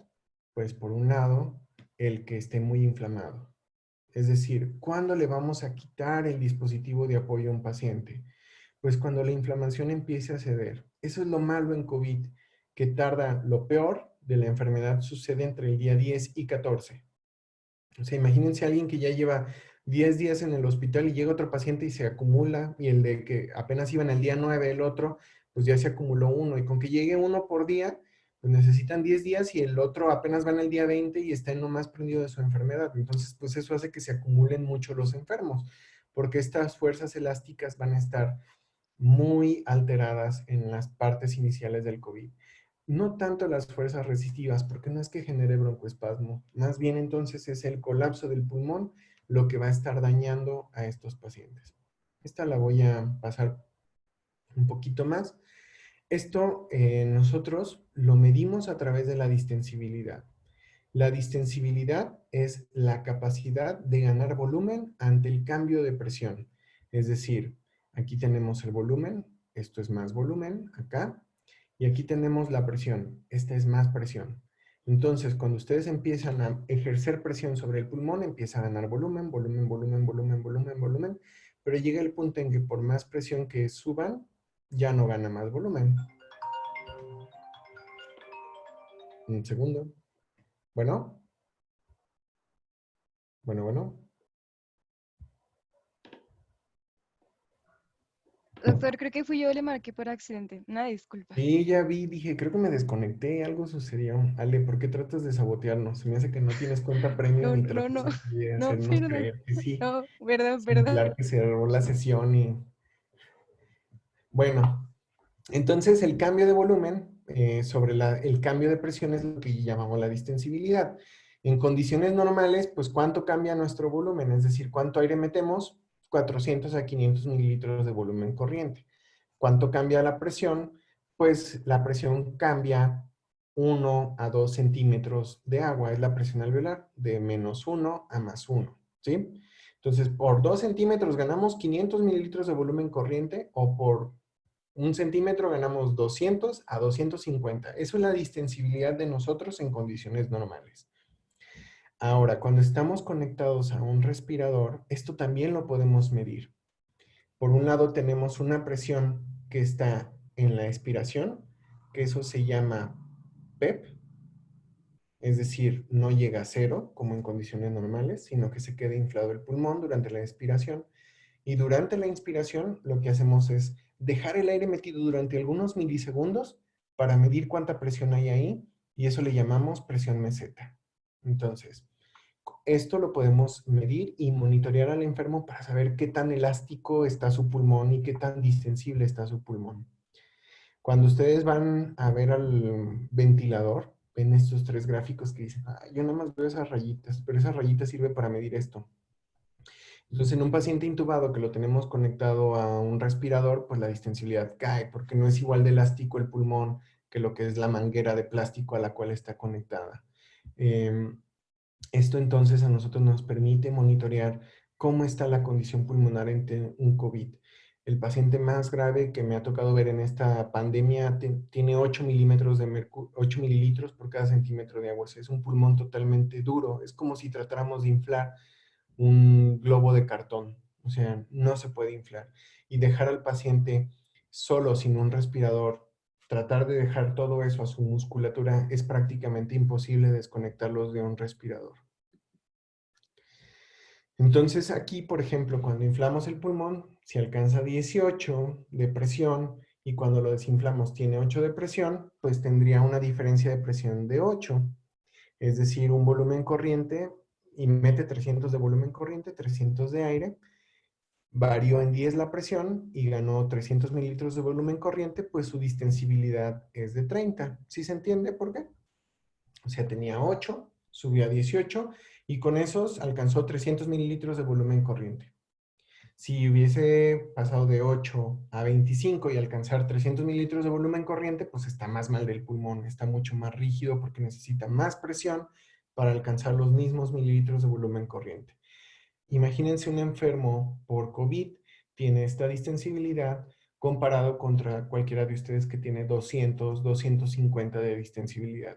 Pues por un lado, el que esté muy inflamado. Es decir, ¿cuándo le vamos a quitar el dispositivo de apoyo a un paciente? Pues cuando la inflamación empiece a ceder. Eso es lo malo en COVID, que tarda, lo peor de la enfermedad sucede entre el día 10 y 14. O sea, imagínense a alguien que ya lleva 10 días en el hospital y llega otro paciente y se acumula, y el de que apenas iba en el día 9, el otro, pues ya se acumuló uno. Y con que llegue uno por día, pues necesitan 10 días y el otro apenas va en el día 20 y está en lo más prendido de su enfermedad. Entonces, pues eso hace que se acumulen mucho los enfermos, porque estas fuerzas elásticas van a estar muy alteradas en las partes iniciales del COVID. No tanto las fuerzas resistivas, porque no es que genere broncoespasmo, más bien entonces es el colapso del pulmón lo que va a estar dañando a estos pacientes. Esta la voy a pasar un poquito más. Esto nosotros lo medimos a través de la distensibilidad. La distensibilidad es la capacidad de ganar volumen ante el cambio de presión. Es decir, aquí tenemos el volumen, esto es más volumen acá, y aquí tenemos la presión, esta es más presión. Entonces, cuando ustedes empiezan a ejercer presión sobre el pulmón, empieza a ganar volumen, volumen, volumen, volumen, volumen, volumen, pero llega el punto en que por más presión que suban, ya no gana más volumen. Un segundo. Bueno, bueno, bueno. Doctor, creo que fui yo, le marqué por accidente. Una disculpa. Sí, ya vi, dije, creo que me desconecté, algo sucedió. Ale, ¿por qué tratas de sabotearnos? Se me hace que no tienes cuenta premium No, y no, no, tratas de no, hacernos perdón. creer que sí, No, perdón, perdón. simular que se cerró la sesión y... Bueno, entonces el cambio de volumen sobre el cambio de presión es lo que llamamos la distensibilidad. En condiciones normales, pues ¿cuánto cambia nuestro volumen? Es decir, ¿cuánto aire metemos? 400 a 500 mililitros de volumen corriente. ¿Cuánto cambia la presión? Pues la presión cambia 1 a 2 centímetros de agua, es la presión alveolar, de -1 a +1, ¿sí? Entonces, por 2 centímetros ganamos 500 mililitros de volumen corriente o por 1 centímetro ganamos 200 a 250. Eso es la distensibilidad de nosotros en condiciones normales. Ahora, cuando estamos conectados a un respirador, esto también lo podemos medir. Por un lado tenemos una presión que está en la expiración, que eso se llama PEP, es decir, no llega a cero como en condiciones normales, sino que se queda inflado el pulmón durante la expiración. Y durante la inspiración lo que hacemos es dejar el aire metido durante algunos milisegundos para medir cuánta presión hay ahí y eso le llamamos presión meseta. Entonces, esto lo podemos medir y monitorear al enfermo para saber qué tan elástico está su pulmón y qué tan distensible está su pulmón. Cuando ustedes van a ver al ventilador, ven estos 3 gráficos que dicen, yo nada más veo esas rayitas, pero esa rayita sirve para medir esto. Entonces, en un paciente intubado que lo tenemos conectado a un respirador, pues la distensibilidad cae porque no es igual de elástico el pulmón que lo que es la manguera de plástico a la cual está conectada. Esto entonces a nosotros nos permite monitorear cómo está la condición pulmonar ante un COVID. El paciente más grave que me ha tocado ver en esta pandemia tiene 8 milímetros de mercurio, 8 mililitros por cada centímetro de agua. O sea, es un pulmón totalmente duro. Es como si tratáramos de inflar un globo de cartón. O sea, no se puede inflar. Y dejar al paciente solo, sin un respirador, tratar de dejar todo eso a su musculatura, es prácticamente imposible desconectarlos de un respirador. Entonces aquí, por ejemplo, cuando inflamos el pulmón, si alcanza 18 de presión y cuando lo desinflamos tiene 8 de presión, pues tendría una diferencia de presión de 8. Es decir, un volumen corriente y mete 300 de volumen corriente, 300 de aire, varió en 10 la presión y ganó 300 mililitros de volumen corriente, pues su distensibilidad es de 30. ¿Sí se entiende por qué? O sea, tenía 8, subió a 18 y con esos alcanzó 300 mililitros de volumen corriente. Si hubiese pasado de 8 a 25 y alcanzar 300 mililitros de volumen corriente, pues está más mal del pulmón, está mucho más rígido porque necesita más presión para alcanzar los mismos mililitros de volumen corriente. Imagínense un enfermo por COVID, tiene esta distensibilidad comparado contra cualquiera de ustedes que tiene 200, 250 de distensibilidad.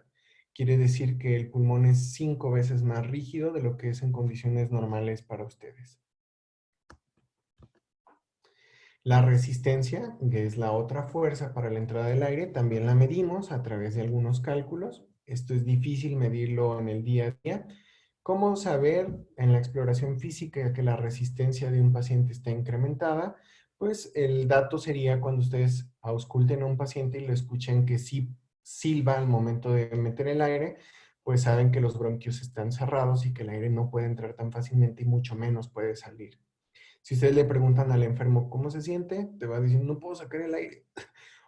Quiere decir que el pulmón es 5 veces más rígido de lo que es en condiciones normales para ustedes. La resistencia, que es la otra fuerza para la entrada del aire, también la medimos a través de algunos cálculos. Esto es difícil medirlo en el día a día. ¿Cómo saber en la exploración física que la resistencia de un paciente está incrementada? Pues el dato sería cuando ustedes ausculten a un paciente y lo escuchen que sí silba al momento de meter el aire, pues saben que los bronquios están cerrados y que el aire no puede entrar tan fácilmente y mucho menos puede salir. Si ustedes le preguntan al enfermo cómo se siente, te va a decir, no puedo sacar el aire.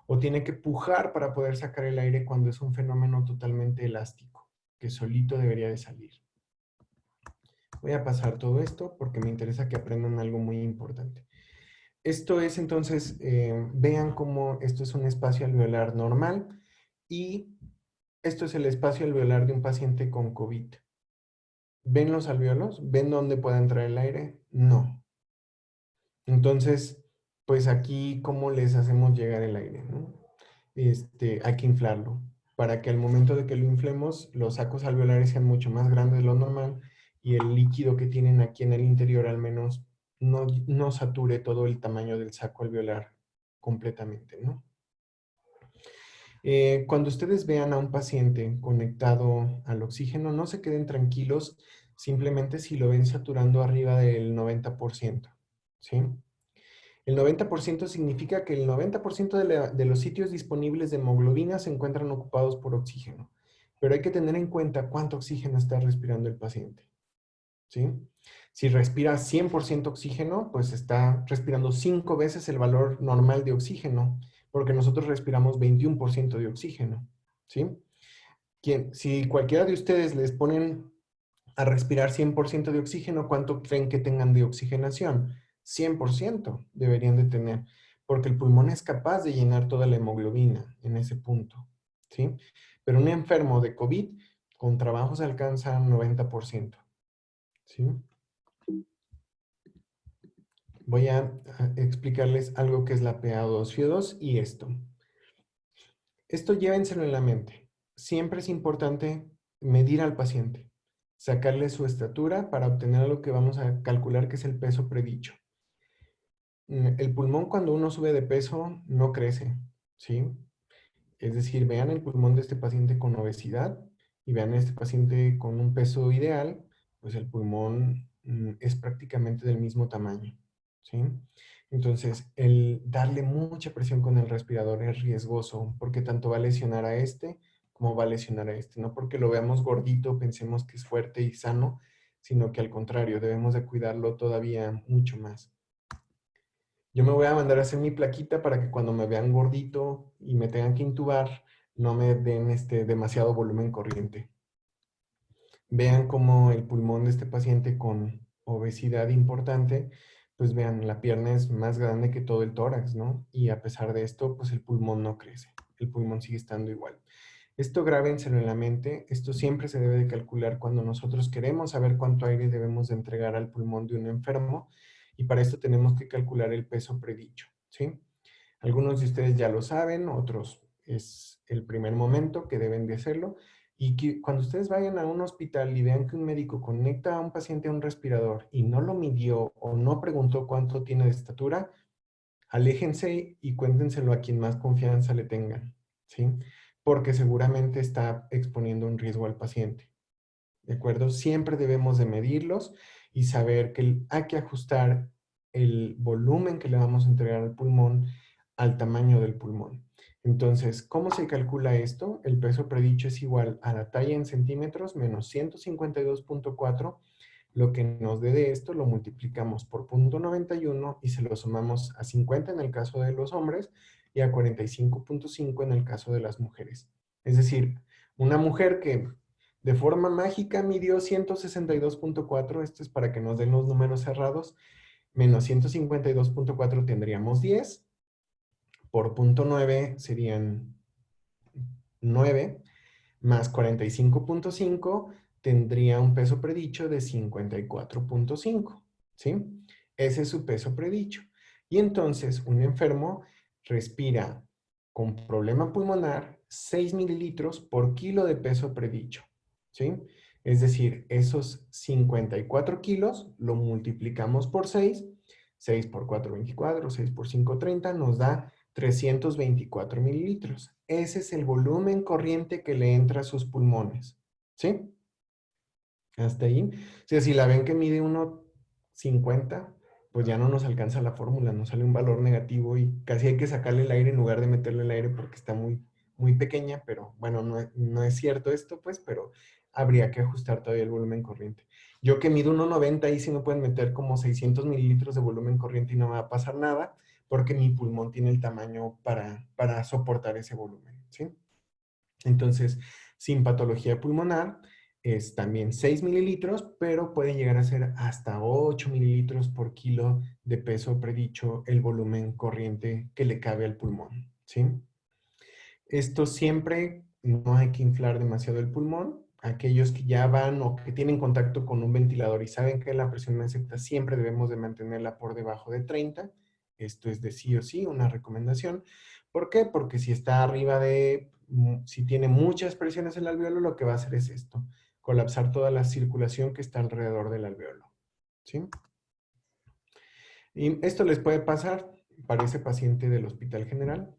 O tiene que pujar para poder sacar el aire cuando es un fenómeno totalmente elástico, que solito debería de salir. Voy a pasar todo esto porque me interesa que aprendan algo muy importante. Esto es entonces, vean cómo esto es un espacio alveolar normal y esto es el espacio alveolar de un paciente con COVID. ¿Ven los alveolos? ¿Ven dónde puede entrar el aire? No. Entonces, pues aquí, ¿cómo les hacemos llegar el aire, no? Hay que inflarlo para que al momento de que lo inflemos, los sacos alveolares sean mucho más grandes de lo normal y el líquido que tienen aquí en el interior al menos no sature todo el tamaño del saco alveolar completamente, ¿no? Cuando ustedes vean a un paciente conectado al oxígeno, no se queden tranquilos simplemente si lo ven saturando arriba del 90%, ¿sí? El 90% significa que el 90% de los sitios disponibles de hemoglobina se encuentran ocupados por oxígeno. Pero hay que tener en cuenta cuánto oxígeno está respirando el paciente, ¿sí? Si respira 100% oxígeno, pues está respirando 5 veces el valor normal de oxígeno, porque nosotros respiramos 21% de oxígeno, ¿sí? Si cualquiera de ustedes les ponen a respirar 100% de oxígeno, ¿cuánto creen que tengan de oxigenación? 100% deberían de tener, porque el pulmón es capaz de llenar toda la hemoglobina en ese punto, ¿sí? Pero un enfermo de COVID con trabajo se alcanza 90%, ¿sí? Voy a explicarles algo que es la PaO2 FIO2 y esto. Esto llévenselo en la mente. Siempre es importante medir al paciente, sacarle su estatura para obtener lo que vamos a calcular que es el peso predicho. El pulmón cuando uno sube de peso no crece, ¿sí? Es decir, vean el pulmón de este paciente con obesidad y vean este paciente con un peso ideal, pues el pulmón es prácticamente del mismo tamaño, ¿sí? Entonces, el darle mucha presión con el respirador es riesgoso porque tanto va a lesionar a este como va a lesionar a este. No porque lo veamos gordito, pensemos que es fuerte y sano, sino que al contrario, debemos de cuidarlo todavía mucho más. Yo me voy a mandar a hacer mi plaquita para que cuando me vean gordito y me tengan que intubar, no me den demasiado volumen corriente. Vean cómo el pulmón de este paciente con obesidad importante, pues vean, la pierna es más grande que todo el tórax, ¿no? Y a pesar de esto, pues el pulmón no crece, el pulmón sigue estando igual. Esto grábenselo en la mente, esto siempre se debe de calcular cuando nosotros queremos saber cuánto aire debemos de entregar al pulmón de un enfermo y para esto tenemos que calcular el peso predicho, ¿sí? Algunos de ustedes ya lo saben, otros es el primer momento que deben de hacerlo. Y que cuando ustedes vayan a un hospital y vean que un médico conecta a un paciente a un respirador y no lo midió o no preguntó cuánto tiene de estatura, aléjense y cuéntenselo a quien más confianza le tengan, ¿sí? Porque seguramente está exponiendo un riesgo al paciente, ¿de acuerdo? Siempre debemos de medirlos y saber que hay que ajustar el volumen que le vamos a entregar al pulmón al tamaño del pulmón. Entonces, ¿cómo se calcula esto? El peso predicho es igual a la talla en centímetros menos 152.4. Lo que nos dé de esto lo multiplicamos por 0.91 y se lo sumamos a 50 en el caso de los hombres y a 45.5 en el caso de las mujeres. Es decir, una mujer que de forma mágica midió 162.4, esto es para que nos den los números cerrados, menos 152.4 tendríamos 10, por 0.9 serían 9, más 45.5 tendría un peso predicho de 54.5, ¿sí? Ese es su peso predicho. Y entonces un enfermo respira con problema pulmonar 6 mililitros por kilo de peso predicho, ¿sí? Es decir, esos 54 kilos lo multiplicamos por 6, 6 por 4, 24, 6 por 5, 30, nos da 324 mililitros. Ese es el volumen corriente que le entra a sus pulmones, ¿sí? Hasta ahí. O sea, si la ven que mide 1,50, pues ya no nos alcanza la fórmula, nos sale un valor negativo y casi hay que sacarle el aire en lugar de meterle el aire porque está muy, muy pequeña, pero bueno, no es cierto esto, pues, pero habría que ajustar todavía el volumen corriente. Yo que mido 1,90, ahí sí me pueden meter como 600 mililitros de volumen corriente y no me va a pasar nada porque mi pulmón tiene el tamaño para soportar ese volumen, ¿sí? Entonces, sin patología pulmonar, es también 6 mililitros, pero puede llegar a ser hasta 8 mililitros por kilo de peso predicho el volumen corriente que le cabe al pulmón, ¿sí? Esto siempre no hay que inflar demasiado el pulmón. Aquellos que ya van o que tienen contacto con un ventilador y saben que la presión acepta, siempre debemos de mantenerla por debajo de 30. Esto es de sí o sí una recomendación. ¿Por qué? Porque si está arriba de, si tiene muchas presiones el alveolo, lo que va a hacer es esto, colapsar toda la circulación que está alrededor del alveolo, ¿sí? Y esto les puede pasar para ese paciente del Hospital General,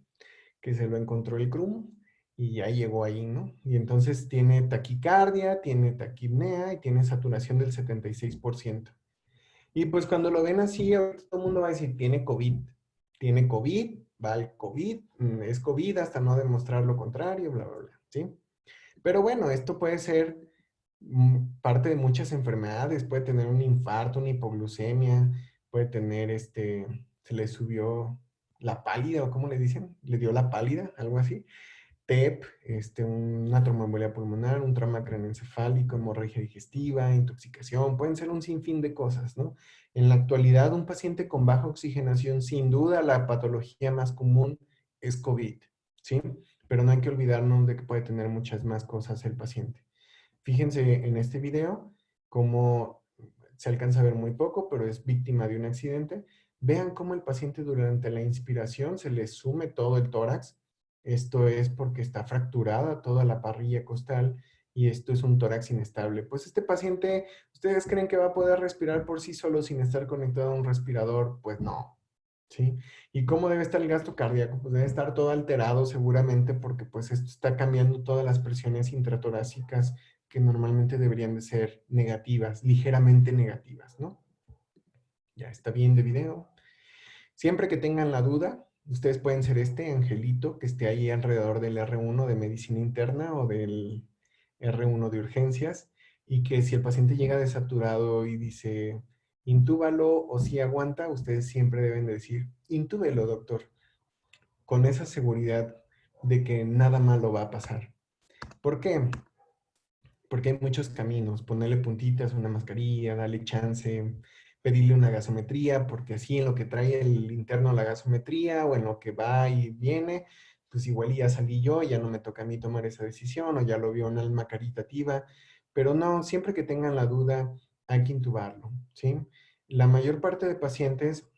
que se lo encontró el CRUM y ya llegó ahí, ¿no? Y entonces tiene taquicardia, tiene taquipnea y tiene saturación del 76%. Y pues cuando lo ven así, ahorita todo el mundo va a decir, tiene COVID, va al COVID, es COVID hasta no demostrar lo contrario, bla, bla, bla, ¿sí? Pero bueno, esto puede ser parte de muchas enfermedades, puede tener un infarto, una hipoglucemia, puede tener se le subió la pálida, o ¿cómo le dicen? Le dio la pálida, algo así. TEP, una tromboembolia pulmonar, un trauma craneoencefálico, hemorragia digestiva, intoxicación, pueden ser un sinfín de cosas, ¿no? En la actualidad, un paciente con baja oxigenación, sin duda la patología más común es COVID, ¿sí? pero no hay que olvidarnos de que puede tener muchas más cosas el paciente. Fíjense en este video cómo se alcanza a ver muy poco, pero es víctima de un accidente. Vean cómo el paciente durante la inspiración se le sume todo el tórax. Esto es porque está fracturada toda la parrilla costal y esto es un tórax inestable. Pues este paciente, ¿ustedes creen que va a poder respirar por sí solo sin estar conectado a un respirador? Pues no, ¿sí? ¿Y cómo debe estar el gasto cardíaco? Pues debe estar todo alterado seguramente porque pues esto está cambiando todas las presiones intratorácicas que normalmente deberían de ser negativas, ligeramente negativas, ¿no? Ya está bien de video. Siempre que tengan la duda, ustedes pueden ser este angelito que esté ahí alrededor del R1 de medicina interna o del R1 de urgencias y que si el paciente llega desaturado y dice intúbalo o si aguanta, ustedes siempre deben de decir intúbelo, doctor, con esa seguridad de que nada malo va a pasar. ¿Por qué? Porque hay muchos caminos, ponerle puntitas, una mascarilla, darle chance, pedirle una gasometría, porque así en lo que trae el interno la gasometría o en lo que va y viene, pues igual ya salí yo, ya no me toca a mí tomar esa decisión o ya lo vio un alma caritativa, pero no, siempre que tengan la duda hay que intubarlo, ¿sí? La mayor parte de pacientes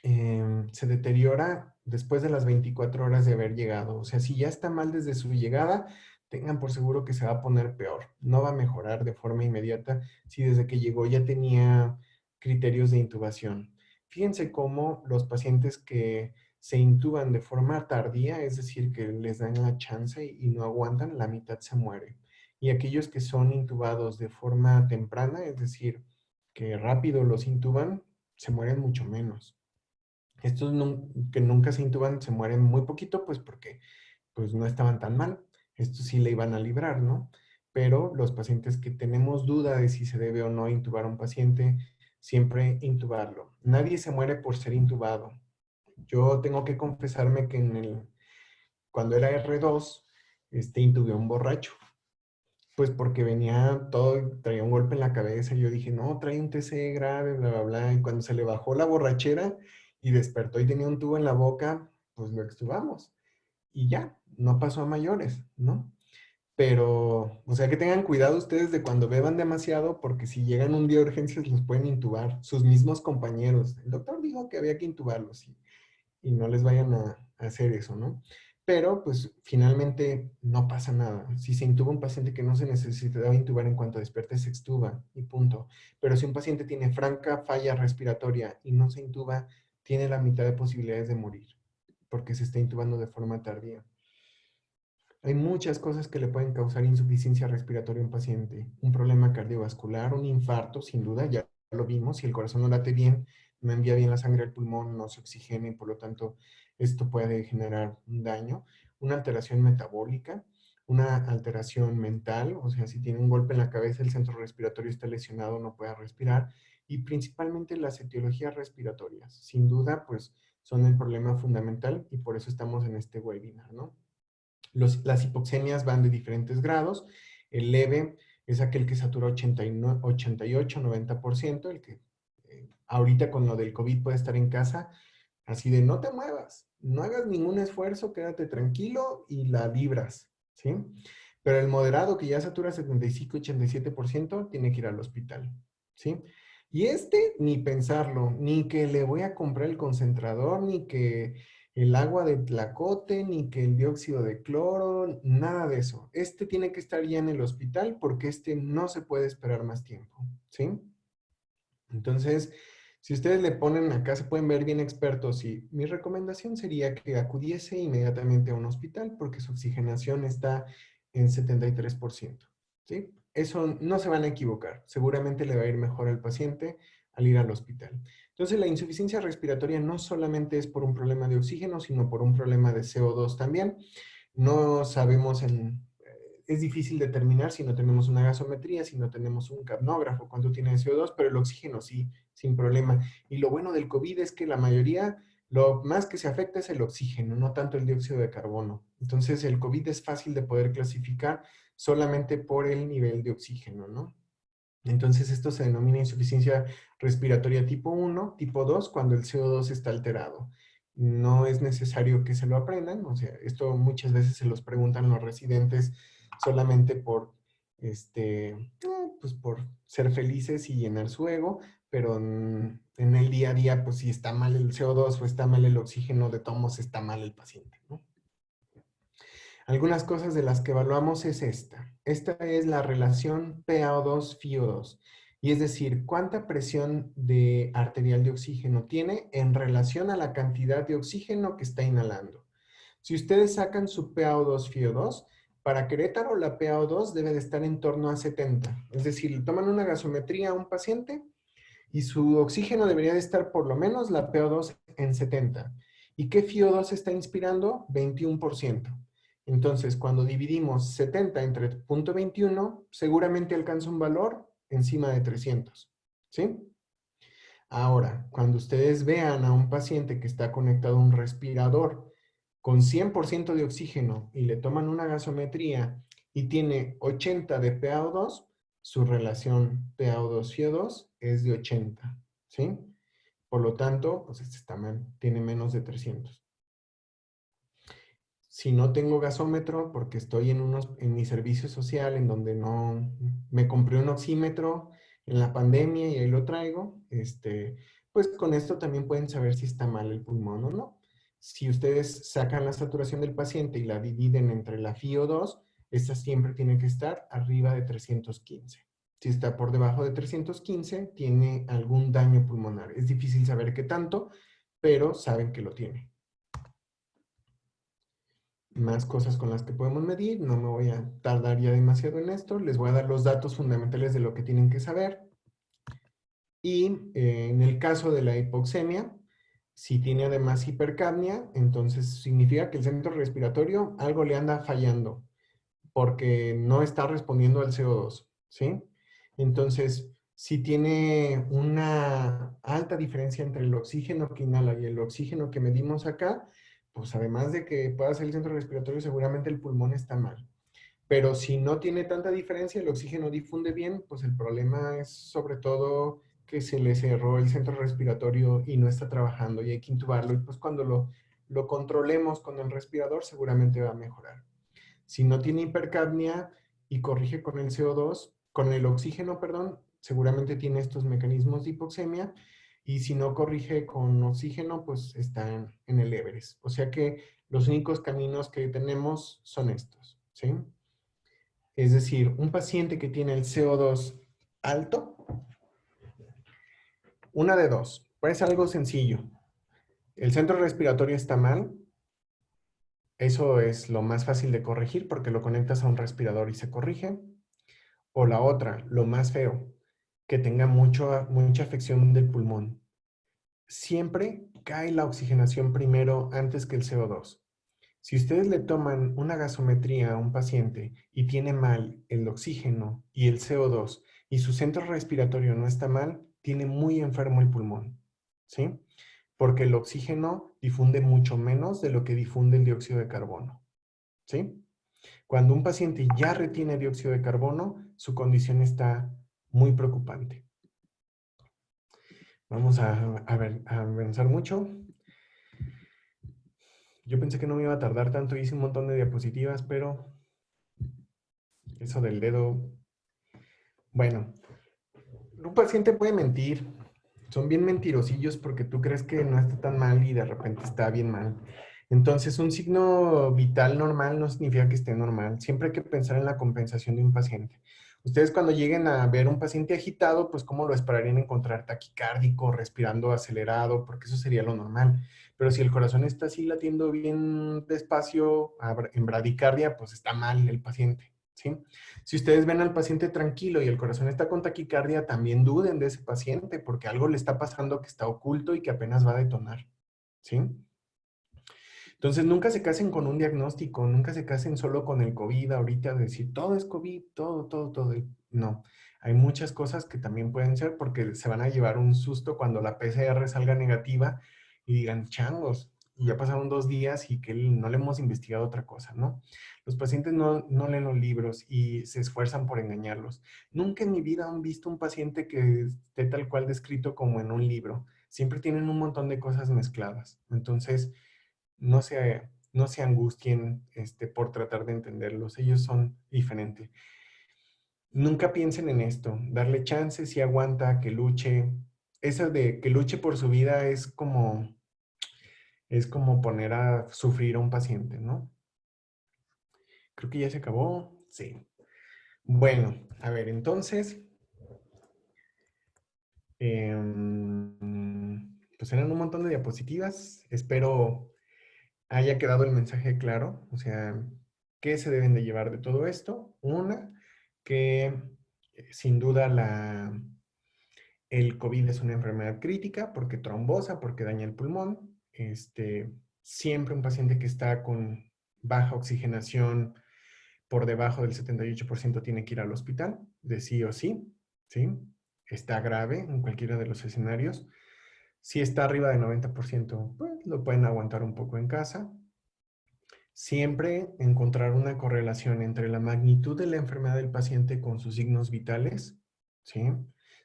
se deteriora después de las 24 horas de haber llegado. O sea, si ya está mal desde su llegada, tengan por seguro que se va a poner peor. No va a mejorar de forma inmediata si desde que llegó ya tenía criterios de intubación. Fíjense cómo los pacientes que se intuban de forma tardía, es decir, que les dan la chance y no aguantan, la mitad se muere. Y aquellos que son intubados de forma temprana, es decir, que rápido los intuban, se mueren mucho menos. Estos que nunca se intuban se mueren muy poquito, pues porque pues no estaban tan mal. Estos sí le iban a librar, ¿no? Pero los pacientes que tenemos duda de si se debe o no intubar a un paciente, siempre intubarlo. Nadie se muere por ser intubado. Yo tengo que confesarme que cuando era R2, intubé a un borracho. Pues porque venía todo, traía un golpe en la cabeza y yo dije, no, trae un TC grave, bla, bla, bla. Y cuando se le bajó la borrachera y despertó y tenía un tubo en la boca, pues lo extubamos. Y ya, no pasó a mayores, ¿no? Pero, o sea, que tengan cuidado ustedes de cuando beban demasiado, porque si llegan un día a urgencias los pueden intubar, sus mismos compañeros. El doctor dijo que había que intubarlos y no les vayan a hacer eso, ¿no? Pero pues finalmente no pasa nada. Si se intuba un paciente que no se necesitaba intubar en cuanto despierte, se extuba y punto. Pero si un paciente tiene franca falla respiratoria y no se intuba, tiene la mitad de posibilidades de morir porque se está intubando de forma tardía. Hay muchas cosas que le pueden causar insuficiencia respiratoria a un paciente. Un problema cardiovascular, un infarto, sin duda, ya lo vimos. Si el corazón no late bien, no envía bien la sangre al pulmón, no se oxigena y por lo tanto esto puede generar un daño. Una alteración metabólica, una alteración mental, o sea, si tiene un golpe en la cabeza, el centro respiratorio está lesionado, no puede respirar. Y principalmente las etiologías respiratorias. Sin duda, pues son el problema fundamental y por eso estamos en este webinar, ¿no? Las hipoxemias van de diferentes grados. El leve es aquel que satura 88, 90%, el que ahorita con lo del COVID puede estar en casa, así de no te muevas, no hagas ningún esfuerzo, quédate tranquilo y la libras, ¿sí? Pero el moderado que ya satura 75, 87%, tiene que ir al hospital, ¿sí? Y ni pensarlo, ni que le voy a comprar el concentrador, ni que el agua de Tlacote, ni que el dióxido de cloro, nada de eso. Tiene que estar ya en el hospital porque no se puede esperar más tiempo, ¿sí? Entonces, si ustedes le ponen acá, se pueden ver bien expertos y mi recomendación sería que acudiese inmediatamente a un hospital porque su oxigenación está en 73%, ¿sí? Eso no se van a equivocar. Seguramente le va a ir mejor al paciente al ir al hospital. Entonces, la insuficiencia respiratoria no solamente es por un problema de oxígeno, sino por un problema de CO2 también. No sabemos es difícil determinar si no tenemos una gasometría, si no tenemos un capnógrafo, cuánto tiene de CO2, pero el oxígeno sí, sin problema. Y lo bueno del COVID es que la mayoría, lo más que se afecta es el oxígeno, no tanto el dióxido de carbono. Entonces el COVID es fácil de poder clasificar solamente por el nivel de oxígeno, ¿no? Entonces esto se denomina insuficiencia respiratoria tipo 1, tipo 2, cuando el CO2 está alterado. no es necesario que se lo aprendan, o sea, esto muchas veces se los preguntan los residentes solamente por, pues por ser felices y llenar su ego, pero en el día a día, pues si está mal el CO2 o está mal el oxígeno, de todos modos está mal el paciente, ¿no? Algunas cosas de las que evaluamos es esta. Esta es la relación PaO2-FiO2. Y es decir, cuánta presión arterial de oxígeno tiene en relación a la cantidad de oxígeno que está inhalando. Si ustedes sacan su PaO2-FiO2, para Querétaro la PaO2 debe de estar en torno a 70. Es decir, le toman una gasometría a un paciente y su oxígeno debería de estar por lo menos la PO2 en 70. ¿Y qué FiO2 está inspirando? 21%. Entonces, cuando dividimos 70 entre 0.21, seguramente alcanza un valor encima de 300. ¿Sí? Ahora, cuando ustedes vean a un paciente que está conectado a un respirador con 100% de oxígeno y le toman una gasometría y tiene 80 de PaO2, su relación PaO2-FiO2 es de 80, ¿sí? Por lo tanto, pues este está mal, tiene menos de 300. Si no tengo gasómetro, porque estoy en mi servicio social, en donde no me compré un oxímetro en la pandemia y ahí lo traigo, pues con esto también pueden saber si está mal el pulmón o no. Si ustedes sacan la saturación del paciente y la dividen entre la FiO2, esta siempre tiene que estar arriba de 315. Si está por debajo de 315, tiene algún daño pulmonar. Es difícil saber qué tanto, pero saben que lo tiene. Más cosas con las que podemos medir, no me voy a tardar ya demasiado en esto, les voy a dar los datos fundamentales de lo que tienen que saber. Y en el caso de la hipoxemia, si tiene además hipercapnia, entonces significa que el centro respiratorio algo le anda fallando, porque no está respondiendo al CO2, ¿sí? Entonces, si tiene una alta diferencia entre el oxígeno que inhala y el oxígeno que medimos acá, pues además de que pueda ser el centro respiratorio, seguramente el pulmón está mal. Pero si no tiene tanta diferencia, el oxígeno difunde bien, pues el problema es sobre todo que se le cerró el centro respiratorio y no está trabajando y hay que intubarlo. Y pues cuando lo controlemos con el respirador, seguramente va a mejorar. Si no tiene hipercapnia y corrige con el CO2, con el oxígeno, perdón, seguramente tiene estos mecanismos de hipoxemia. Y si no corrige con oxígeno, pues está en el Everest. O sea que los únicos caminos que tenemos son estos, ¿sí? Es decir, un paciente que tiene el CO2 alto, una de dos, puede ser algo sencillo. El centro respiratorio está mal, eso es lo más fácil de corregir porque lo conectas a un respirador y se corrige. O la otra, lo más feo, que tenga mucha afección del pulmón. Siempre cae la oxigenación primero antes que el CO2. Si ustedes le toman una gasometría a un paciente y tiene mal el oxígeno y el CO2 y su centro respiratorio no está mal, tiene muy enfermo el pulmón, ¿sí? Porque el oxígeno difunde mucho menos de lo que difunde el dióxido de carbono, ¿sí? Cuando un paciente ya retiene dióxido de carbono, su condición está muy preocupante. Vamos a avanzar mucho. Yo pensé que no me iba a tardar tanto, hice un montón de diapositivas, pero eso del dedo... Bueno, un paciente puede mentir. Son bien mentirosillos porque tú crees que no está tan mal y de repente está bien mal. Entonces, un signo vital normal no significa que esté normal. Siempre hay que pensar en la compensación de un paciente. Ustedes cuando lleguen a ver un paciente agitado, pues ¿cómo lo esperarían encontrar? Taquicárdico, respirando acelerado, porque eso sería lo normal. Pero si el corazón está así latiendo bien despacio, en bradicardia, pues está mal el paciente, ¿sí? Si ustedes ven al paciente tranquilo y el corazón está con taquicardia, también duden de ese paciente porque algo le está pasando que está oculto y que apenas va a detonar, ¿sí? Entonces, nunca se casen con un diagnóstico, nunca se casen solo con el COVID ahorita, decir todo es COVID, todo. No, hay muchas cosas que también pueden ser porque se van a llevar un susto cuando la PCR salga negativa y digan, changos, y ya pasaron 2 días y que no le hemos investigado otra cosa, ¿no? Los pacientes no leen los libros y se esfuerzan por engañarlos. Nunca en mi vida han visto un paciente que esté tal cual descrito como en un libro. siempre tienen un montón de cosas mezcladas. Entonces, no se angustien por tratar de entenderlos. Ellos son diferentes. Nunca piensen en esto. Darle chance, si aguanta, que luche. Eso de que luche por su vida es como poner a sufrir a un paciente, ¿no? Creo que ya se acabó. Sí. Bueno, a ver, entonces, pues eran un montón de diapositivas. Espero haya quedado el mensaje claro. O sea, ¿qué se deben de llevar de todo esto? Una, que sin duda el COVID es una enfermedad crítica porque trombosa, porque daña el pulmón. Siempre un paciente que está con baja oxigenación por debajo del 78% tiene que ir al hospital, de sí o sí, ¿sí? Está grave en cualquiera de los escenarios. Si está arriba del 90%, pues lo pueden aguantar un poco en casa. Siempre encontrar una correlación entre la magnitud de la enfermedad del paciente con sus signos vitales, ¿sí?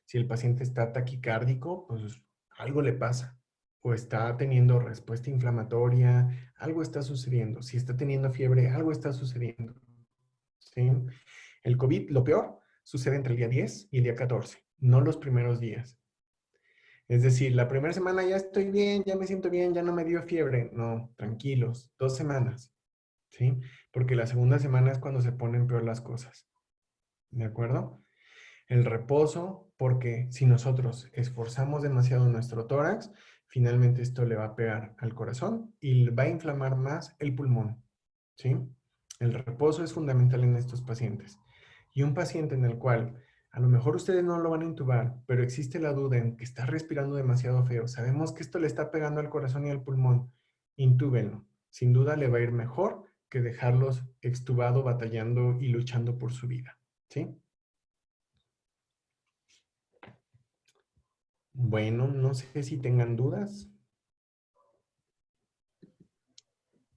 Si el paciente está taquicárdico, pues algo le pasa. O está teniendo respuesta inflamatoria, algo está sucediendo. Si está teniendo fiebre, algo está sucediendo. ¿Sí? El COVID, lo peor, sucede entre el día 10 y el día 14, no los primeros días. Es decir, la primera semana ya estoy bien, ya me siento bien, ya no me dio fiebre. No, tranquilos, 2 semanas, ¿sí? Porque la segunda semana es cuando se ponen peor las cosas, ¿de acuerdo? El reposo, porque si nosotros esforzamos demasiado nuestro tórax, finalmente esto le va a pegar al corazón y va a inflamar más el pulmón, ¿sí? El reposo es fundamental en estos pacientes. Y un paciente en el cual a lo mejor ustedes no lo van a intubar, pero existe la duda en que está respirando demasiado feo, sabemos que esto le está pegando al corazón y al pulmón, intúbenlo. Sin duda le va a ir mejor que dejarlos extubado, batallando y luchando por su vida, ¿sí? Bueno, no sé si tengan dudas.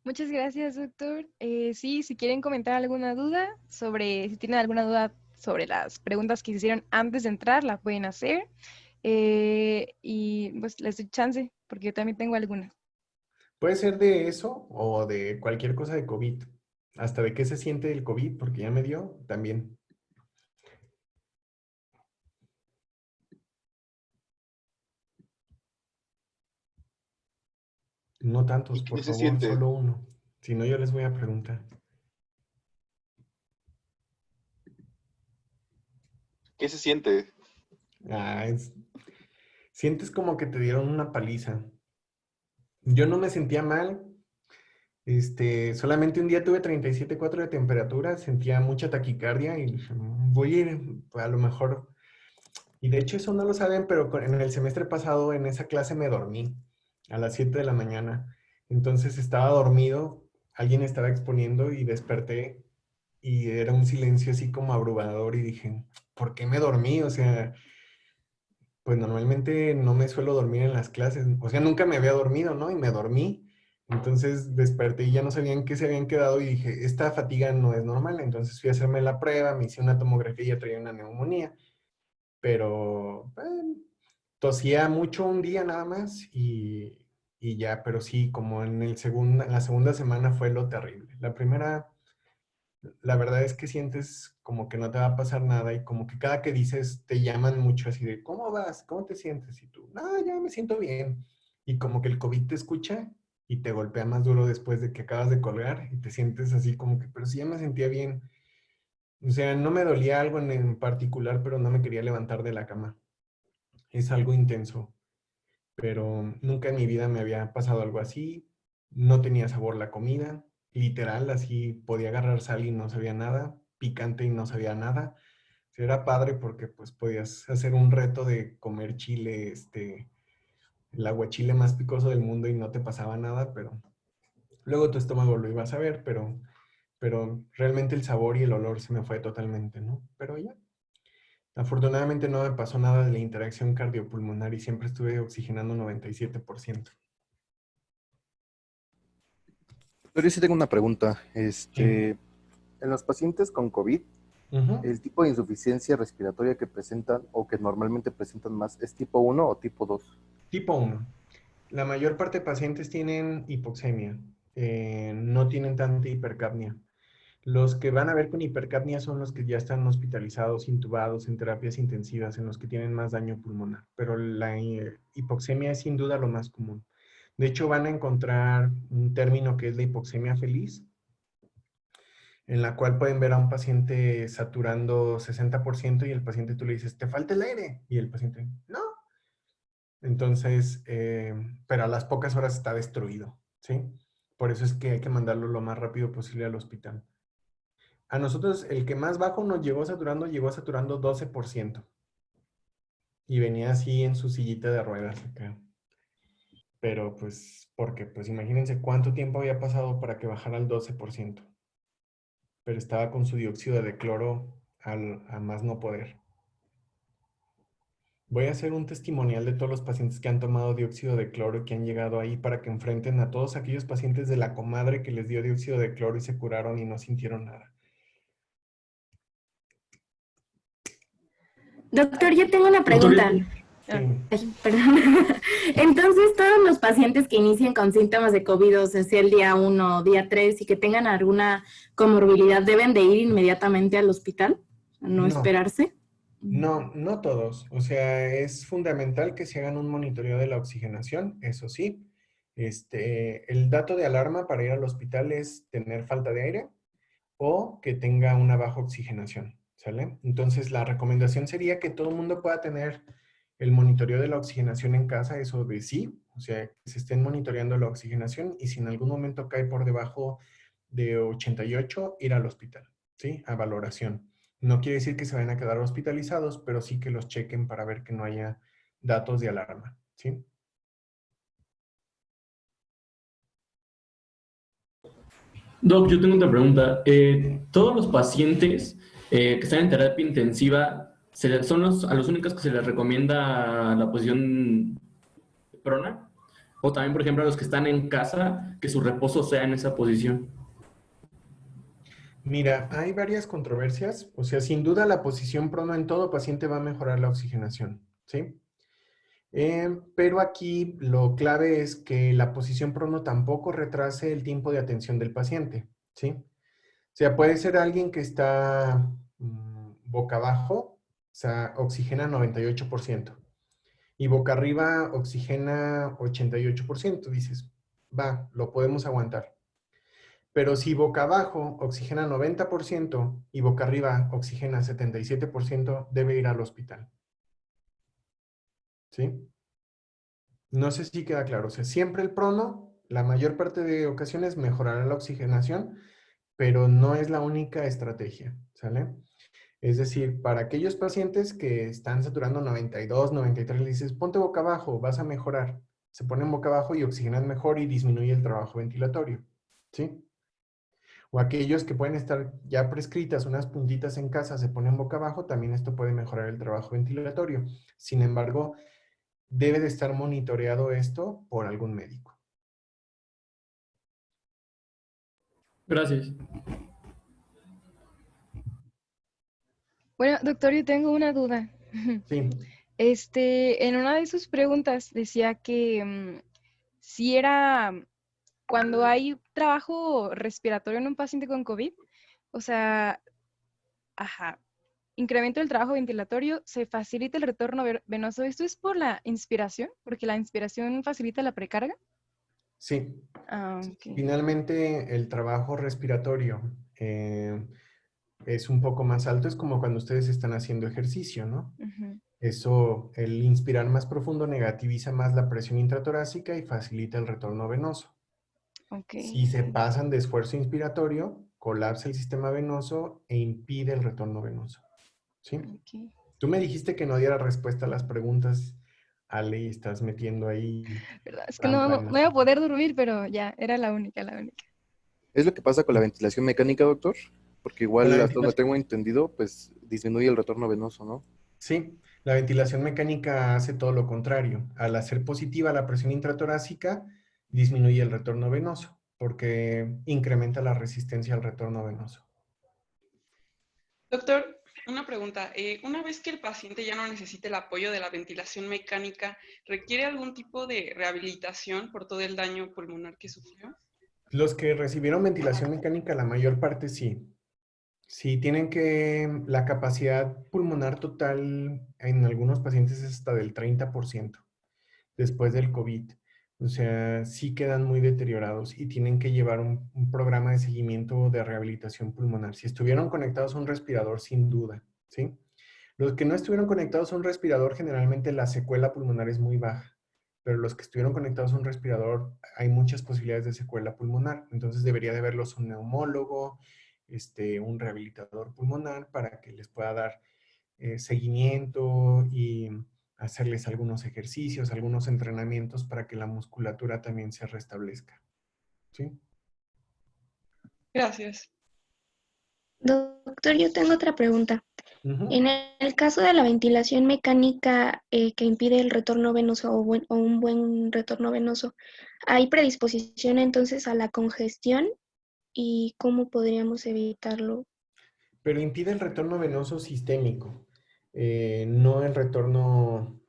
Muchas gracias, doctor. Sí, si quieren comentar alguna duda si tienen alguna duda sobre las preguntas que se hicieron antes de entrar, la pueden hacer. Y pues les doy chance, porque yo también tengo algunas. Puede ser de eso o de cualquier cosa de COVID. Hasta de qué se siente el COVID, porque ya me dio también. No tantos, ¿Y por qué se favor, siente? solo uno. Si no, yo les voy a preguntar. ¿Qué se siente? Ah, sientes como que te dieron una paliza. Yo no me sentía mal. Solamente un día tuve 37,4 de temperatura, sentía mucha taquicardia y dije, voy a ir, a lo mejor. Y de hecho eso no lo saben, pero en el semestre pasado en esa clase me dormí a las 7 de la mañana. Entonces estaba dormido, alguien estaba exponiendo y desperté y era un silencio así como abrumador y dije, ¿por qué me dormí? O sea, pues normalmente no me suelo dormir en las clases, o sea, nunca me había dormido, ¿no? Y me dormí. Entonces desperté y ya no sabían qué se habían quedado y dije, esta fatiga no es normal. Entonces fui a hacerme la prueba, me hice una tomografía y ya traía una neumonía. Pero tosía mucho un día nada más y ya, pero sí, como en la segunda semana fue lo terrible. La primera, la verdad es que sientes como que no te va a pasar nada y como que cada que dices te llaman mucho así de, ¿cómo vas? ¿Cómo te sientes? Y tú, no, ya me siento bien. Y como que el COVID te escucha y te golpea más duro después de que acabas de colgar y te sientes así como que, pero sí ya me sentía bien. O sea, no me dolía algo en particular, pero no me quería levantar de la cama. Es algo intenso, pero nunca en mi vida me había pasado algo así. No tenía sabor la comida, literal, así podía agarrar sal y no sabía nada, picante y no sabía nada. Era padre porque pues podías hacer un reto de comer chile, el aguachile más picoso del mundo y no te pasaba nada, pero luego tu estómago lo ibas a ver, pero realmente el sabor y el olor se me fue totalmente, ¿no? Pero ya. Afortunadamente no me pasó nada de la interacción cardiopulmonar y siempre estuve oxigenando 97%. Pero yo sí tengo una pregunta. Sí. En los pacientes con COVID, Ujú. ¿el tipo de insuficiencia respiratoria que presentan o que normalmente presentan más es tipo 1 o tipo 2? Tipo 1. La mayor parte de pacientes tienen hipoxemia, no tienen tanta hipercapnia. Los que van a ver con hipercapnia son los que ya están hospitalizados, intubados en terapias intensivas, en los que tienen más daño pulmonar. Pero la hipoxemia es sin duda lo más común. De hecho, van a encontrar un término que es la hipoxemia feliz, en la cual pueden ver a un paciente saturando 60% y el paciente tú le dices, te falta el aire. Y el paciente, no. Entonces, pero a las pocas horas está destruido, ¿sí? Por eso es que hay que mandarlo lo más rápido posible al hospital. A nosotros, el que más bajo nos llegó saturando 12%. Y venía así en su sillita de ruedas acá. Pero pues, porque pues imagínense cuánto tiempo había pasado para que bajara al 12%. Pero estaba con su dióxido de cloro a más no poder. Voy a hacer un testimonial de todos los pacientes que han tomado dióxido de cloro y que han llegado ahí para que enfrenten a todos aquellos pacientes de la comadre que les dio dióxido de cloro y se curaron y no sintieron nada. Doctor, yo tengo una Doctor, pregunta. Sí. Ay, perdón. Entonces, todos los pacientes que inicien con síntomas de COVID, o sea el día 1 o día 3 y que tengan alguna comorbilidad, ¿deben de ir inmediatamente al hospital? ¿No esperarse? No, no todos. O sea, es fundamental que se hagan un monitoreo de la oxigenación, eso sí. El dato de alarma para ir al hospital es tener falta de aire o que tenga una baja oxigenación, ¿sale? Entonces, la recomendación sería que todo el mundo pueda tener el monitoreo de la oxigenación en casa, eso de sí, o sea, que se estén monitoreando la oxigenación y si en algún momento cae por debajo de 88, ir al hospital, ¿sí? A valoración. No quiere decir que se vayan a quedar hospitalizados, pero sí que los chequen para ver que no haya datos de alarma, ¿sí? Doc, yo tengo otra pregunta. ¿Todos los pacientes que están en terapia intensiva son a los únicos que se les recomienda la posición prona? ¿O también, por ejemplo, a los que están en casa, que su reposo sea en esa posición? Mira, hay varias controversias. O sea, sin duda la posición prono en todo paciente va a mejorar la oxigenación, ¿sí? Pero aquí lo clave es que la posición prono tampoco retrase el tiempo de atención del paciente, ¿sí? O sea, puede ser alguien que está boca abajo, o sea, oxigena 98%, y boca arriba oxigena 88%. Dices, va, lo podemos aguantar. Pero si boca abajo oxigena 90% y boca arriba oxigena 77%, debe ir al hospital, ¿sí? No sé si queda claro. O sea, siempre el prono, la mayor parte de ocasiones mejorará la oxigenación, pero no es la única estrategia, ¿sale? Es decir, para aquellos pacientes que están saturando 92, 93, le dices, ponte boca abajo, vas a mejorar. Se ponen boca abajo y oxigenan mejor y disminuye el trabajo ventilatorio, ¿sí? O aquellos que pueden estar ya prescritas unas puntitas en casa, se ponen boca abajo, también esto puede mejorar el trabajo ventilatorio. Sin embargo, debe de estar monitoreado esto por algún médico. Gracias. Bueno, doctor, yo tengo una duda. Sí. En una de sus preguntas decía que si era cuando hay trabajo respiratorio en un paciente con COVID, o sea, incremento del trabajo ventilatorio, se facilita el retorno venoso. ¿Esto es por la inspiración? Porque la inspiración facilita la precarga. Sí. Okay. Finalmente, el trabajo respiratorio es un poco más alto. Es como cuando ustedes están haciendo ejercicio, ¿no? Eso, el inspirar más profundo negativiza más la presión intratorácica y facilita el retorno venoso. Okay. Si se pasan de esfuerzo inspiratorio, colapsa el sistema venoso e impide el retorno venoso. ¿Sí? Okay. Tú me dijiste que no diera respuesta a las preguntas, Ale, y estás metiendo ahí. ¿Verdad? Es que no voy a poder dormir, pero ya, era la única. ¿Es lo que pasa con la ventilación mecánica, doctor? Porque igual, hasta donde tengo entendido, pues disminuye el retorno venoso, ¿no? Sí, la ventilación mecánica hace todo lo contrario. Al hacer positiva la presión intratorácica, disminuye el retorno venoso, porque incrementa la resistencia al retorno venoso. Doctor, Una pregunta. Una vez que el paciente ya no necesite el apoyo de la ventilación mecánica, ¿requiere algún tipo de rehabilitación por todo el daño pulmonar que sufrió? Los que recibieron ventilación mecánica, la mayor parte sí. Sí, tienen que, la capacidad pulmonar total en algunos pacientes es hasta del 30% después del COVID. O sea, sí quedan muy deteriorados y tienen que llevar un programa de seguimiento de rehabilitación pulmonar. Si estuvieron conectados a un respirador, sin duda, ¿sí? Los que no estuvieron conectados a un respirador, generalmente la secuela pulmonar es muy baja, pero los que estuvieron conectados a un respirador, hay muchas posibilidades de secuela pulmonar. Entonces debería de verlos un neumólogo, un rehabilitador pulmonar para que les pueda dar seguimiento y hacerles algunos ejercicios, algunos entrenamientos para que la musculatura también se restablezca. ¿Sí? Gracias. Doctor, yo tengo otra pregunta. Ujú. En el caso de la ventilación mecánica que impide el retorno venoso o un buen retorno venoso, ¿hay predisposición entonces a la congestión y cómo podríamos evitarlo? Pero impide el retorno venoso sistémico, no el retorno.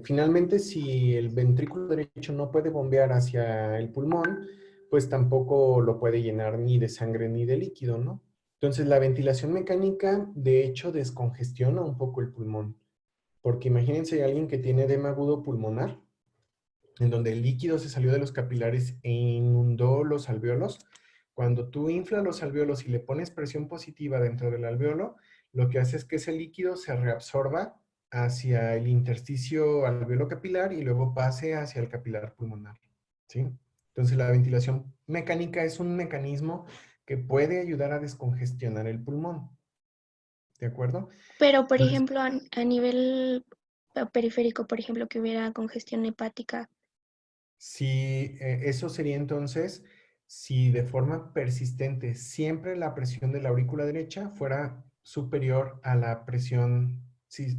Finalmente, si el ventrículo derecho no puede bombear hacia el pulmón, pues tampoco lo puede llenar ni de sangre ni de líquido, ¿no? Entonces, la ventilación mecánica, de hecho, descongestiona un poco el pulmón, porque imagínense a alguien que tiene edema agudo pulmonar, en donde el líquido se salió de los capilares e inundó los alvéolos. Cuando tú inflas los alvéolos y le pones presión positiva dentro del alvéolo, lo que hace es que ese líquido se reabsorba hacia el intersticio alvéolo capilar y luego pase hacia el capilar pulmonar, ¿sí? Entonces la ventilación mecánica es un mecanismo que puede ayudar a descongestionar el pulmón, ¿de acuerdo? Pero, por Entonces, ejemplo, a nivel periférico, por ejemplo, que hubiera congestión hepática. si eso sería entonces, si de forma persistente siempre la presión de la aurícula derecha fuera superior a la presión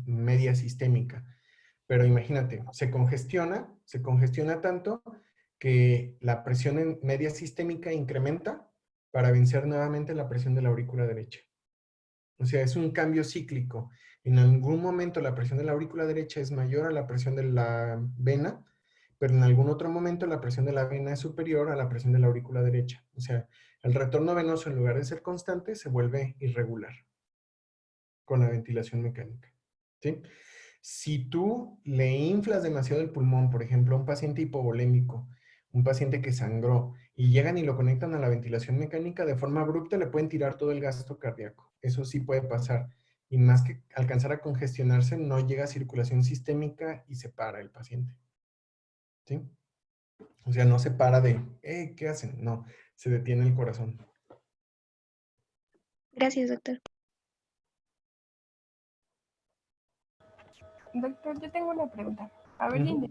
media sistémica. Pero imagínate, se congestiona tanto que la presión en media sistémica incrementa para vencer nuevamente la presión de la aurícula derecha. O sea, es un cambio cíclico. En algún momento la presión de la aurícula derecha es mayor a la presión de la vena, pero en algún otro momento la presión de la vena es superior a la presión de la aurícula derecha. O sea, el retorno venoso en lugar de ser constante se vuelve irregular con la ventilación mecánica. ¿Sí? Si tú le inflas demasiado el pulmón, por ejemplo, a un paciente hipovolémico, un paciente que sangró, y llegan y lo conectan a la ventilación mecánica, de forma abrupta le pueden tirar todo el gasto cardíaco. Eso sí puede pasar. Y más que alcanzar a congestionarse, no llega a circulación sistémica y se para el paciente. ¿Sí? O sea, no se para de, ¿qué hacen? No, se detiene el corazón. Gracias, doctor. Doctor, yo tengo una pregunta. A ver, Ujú.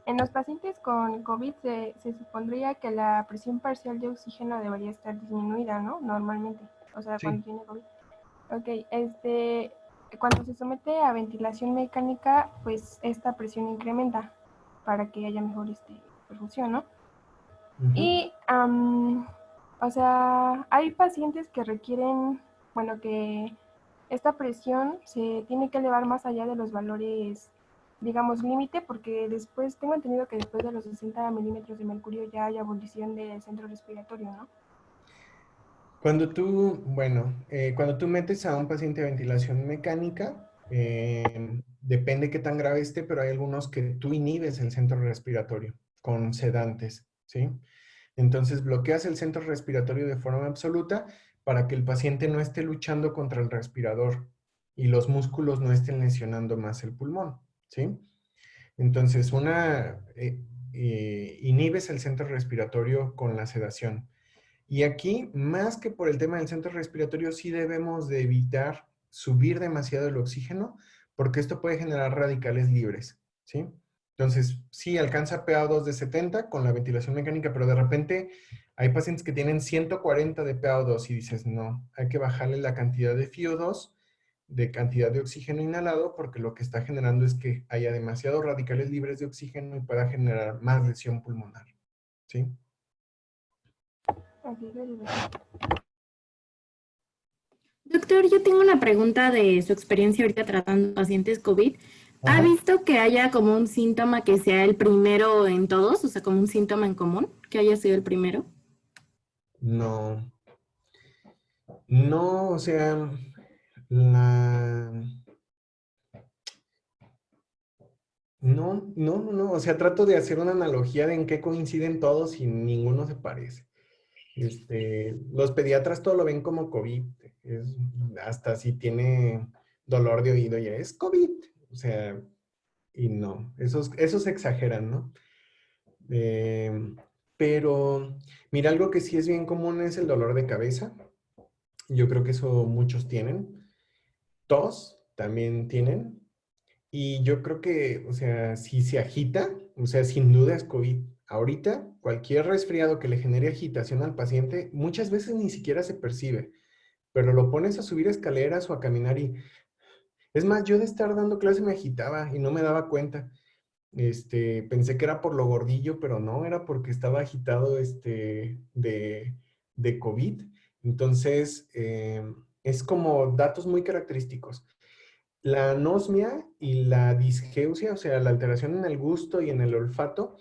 en los pacientes con COVID se supondría que la presión parcial de oxígeno debería estar disminuida, ¿no? Normalmente, o sea, Sí. cuando tiene COVID. Ok, cuando se somete a ventilación mecánica, pues esta presión incrementa para que haya mejor perfusión, ¿no? Ujú. Y, o sea, hay pacientes que requieren, bueno, que esta presión se tiene que elevar más allá de los valores, digamos, límite, porque después, tengo entendido que después de los 60 milímetros de mercurio ya hay abolición del centro respiratorio, ¿no? Cuando cuando tú metes a un paciente a ventilación mecánica, depende qué tan grave esté, pero hay algunos que tú inhibes el centro respiratorio con sedantes, ¿sí? Entonces bloqueas el centro respiratorio de forma absoluta para que el paciente no esté luchando contra el respirador y los músculos no estén lesionando más el pulmón, ¿sí? Entonces, inhibes el centro respiratorio con la sedación. Y aquí, más que por el tema del centro respiratorio, sí debemos de evitar subir demasiado el oxígeno, porque esto puede generar radicales libres, ¿sí? Entonces, sí alcanza PaO2 de 70 con la ventilación mecánica, pero de repente hay pacientes que tienen 140 de PaO2 y dices, no, hay que bajarle la cantidad de FiO2, de cantidad de oxígeno inhalado, porque lo que está generando es que haya demasiados radicales libres de oxígeno y pueda generar más lesión pulmonar, ¿sí? Ok, gracias. Doctor, yo tengo una pregunta de su experiencia ahorita tratando pacientes COVID. ¿Ha Ajá. visto que haya como un síntoma que sea el primero en todos? O sea, como un síntoma en común, que haya sido el primero. No, no, o sea, la... No, o sea, trato de hacer una analogía de en qué coinciden todos y ninguno se parece. Los pediatras todo lo ven como COVID, hasta si tiene dolor de oído ya es COVID, o sea, y no, esos exageran, ¿no? Eh, pero, mira, algo que sí es bien común es el dolor de cabeza. Yo creo que eso muchos tienen. Tos también tienen. Y yo creo que, o sea, si se agita, o sea, sin duda es COVID. Ahorita, cualquier resfriado que le genere agitación al paciente, muchas veces ni siquiera se percibe, pero lo pones a subir escaleras o a caminar y, es más, yo de estar dando clase me agitaba y no me daba cuenta. Pensé que era por lo gordillo, pero no, era porque estaba agitado, de COVID. Entonces, es como datos muy característicos. La anosmia y la disgeusia, o sea, la alteración en el gusto y en el olfato,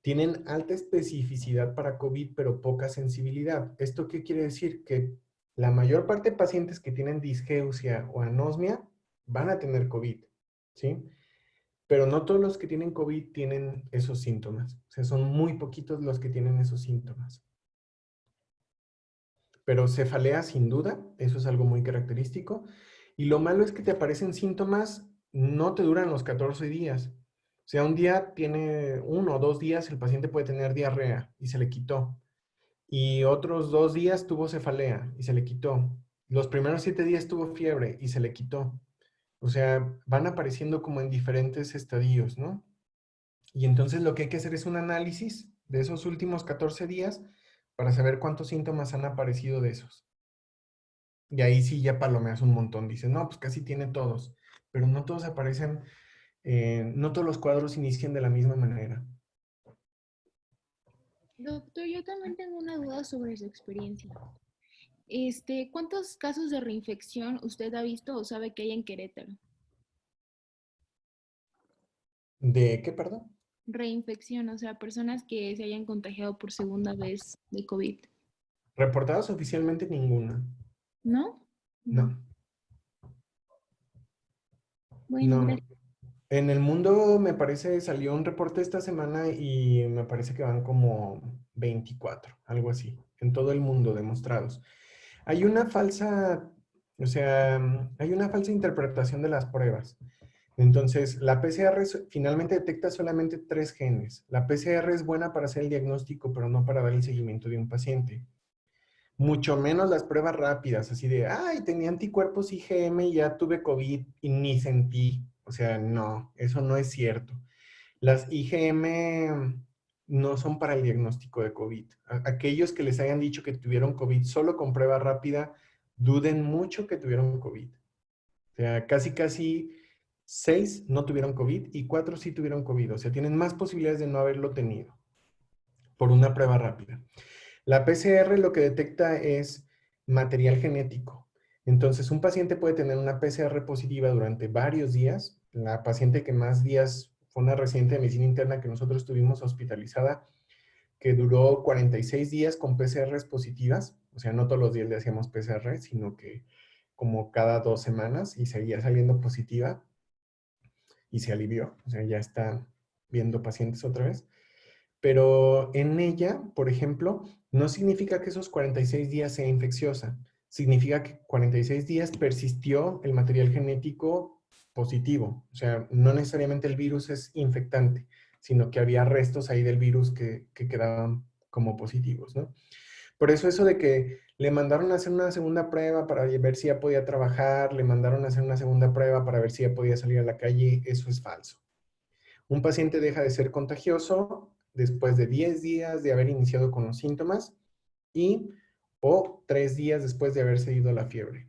tienen alta especificidad para COVID, pero poca sensibilidad. ¿Esto qué quiere decir? Que la mayor parte de pacientes que tienen disgeusia o anosmia van a tener COVID, ¿sí? Pero no todos los que tienen COVID tienen esos síntomas. O sea, son muy poquitos los que tienen esos síntomas. Pero cefalea sin duda, eso es algo muy característico. Y lo malo es que te aparecen síntomas, no te duran los 14 días. O sea, un día tiene 1 o 2 días, el paciente puede tener diarrea y se le quitó. Y otros 2 días tuvo cefalea y se le quitó. Los primeros 7 días tuvo fiebre y se le quitó. O sea, van apareciendo como en diferentes estadios, ¿no? Y entonces lo que hay que hacer es un análisis de esos últimos 14 días para saber cuántos síntomas han aparecido de esos. Y ahí sí ya palomeas un montón. Dices, no, pues casi tiene todos. Pero no todos aparecen, no todos los cuadros inician de la misma manera. Doctor, yo también tengo una duda sobre su experiencia. ¿Cuántos casos de reinfección usted ha visto o sabe que hay en Querétaro? ¿De qué, perdón? Reinfección, o sea, personas que se hayan contagiado por segunda vez de COVID. Reportados oficialmente ninguna. ¿No? No, Bueno, no. gracias. En el mundo me parece salió un reporte esta semana y me parece que van como 24, algo así, en todo el mundo demostrados. Hay una falsa, o sea, hay una falsa interpretación de las pruebas. Entonces, la PCR finalmente detecta solamente 3 genes. La PCR es buena para hacer el diagnóstico, pero no para dar el seguimiento de un paciente. Mucho menos las pruebas rápidas, así de, ay, tenía anticuerpos IgM y ya tuve COVID y ni sentí. O sea, no, eso no es cierto. Las IgM no son para el diagnóstico de COVID. Aquellos que les hayan dicho que tuvieron COVID solo con prueba rápida, duden mucho que tuvieron COVID. O sea, casi 6 no tuvieron COVID y 4 sí tuvieron COVID. O sea, tienen más posibilidades de no haberlo tenido por una prueba rápida. La PCR lo que detecta es material genético. Entonces, un paciente puede tener una PCR positiva durante varios días. La paciente que más días fue una residente de medicina interna que nosotros tuvimos hospitalizada, que duró 46 días con PCRs positivas. O sea, no todos los días le hacíamos PCR, sino que como cada 2 semanas y seguía saliendo positiva y se alivió. O sea, ya está viendo pacientes otra vez. Pero en ella, por ejemplo, no significa que esos 46 días sea infecciosa. Significa que 46 días persistió el material genético positivo. O sea, no necesariamente el virus es infectante, sino que había restos ahí del virus que quedaban como positivos, ¿no? Por eso de que le mandaron a hacer una segunda prueba para ver si ya podía trabajar, le mandaron a hacer una segunda prueba para ver si ya podía salir a la calle, eso es falso. Un paciente deja de ser contagioso después de 10 días de haber iniciado con los síntomas o 3 días después de haberse ido la fiebre.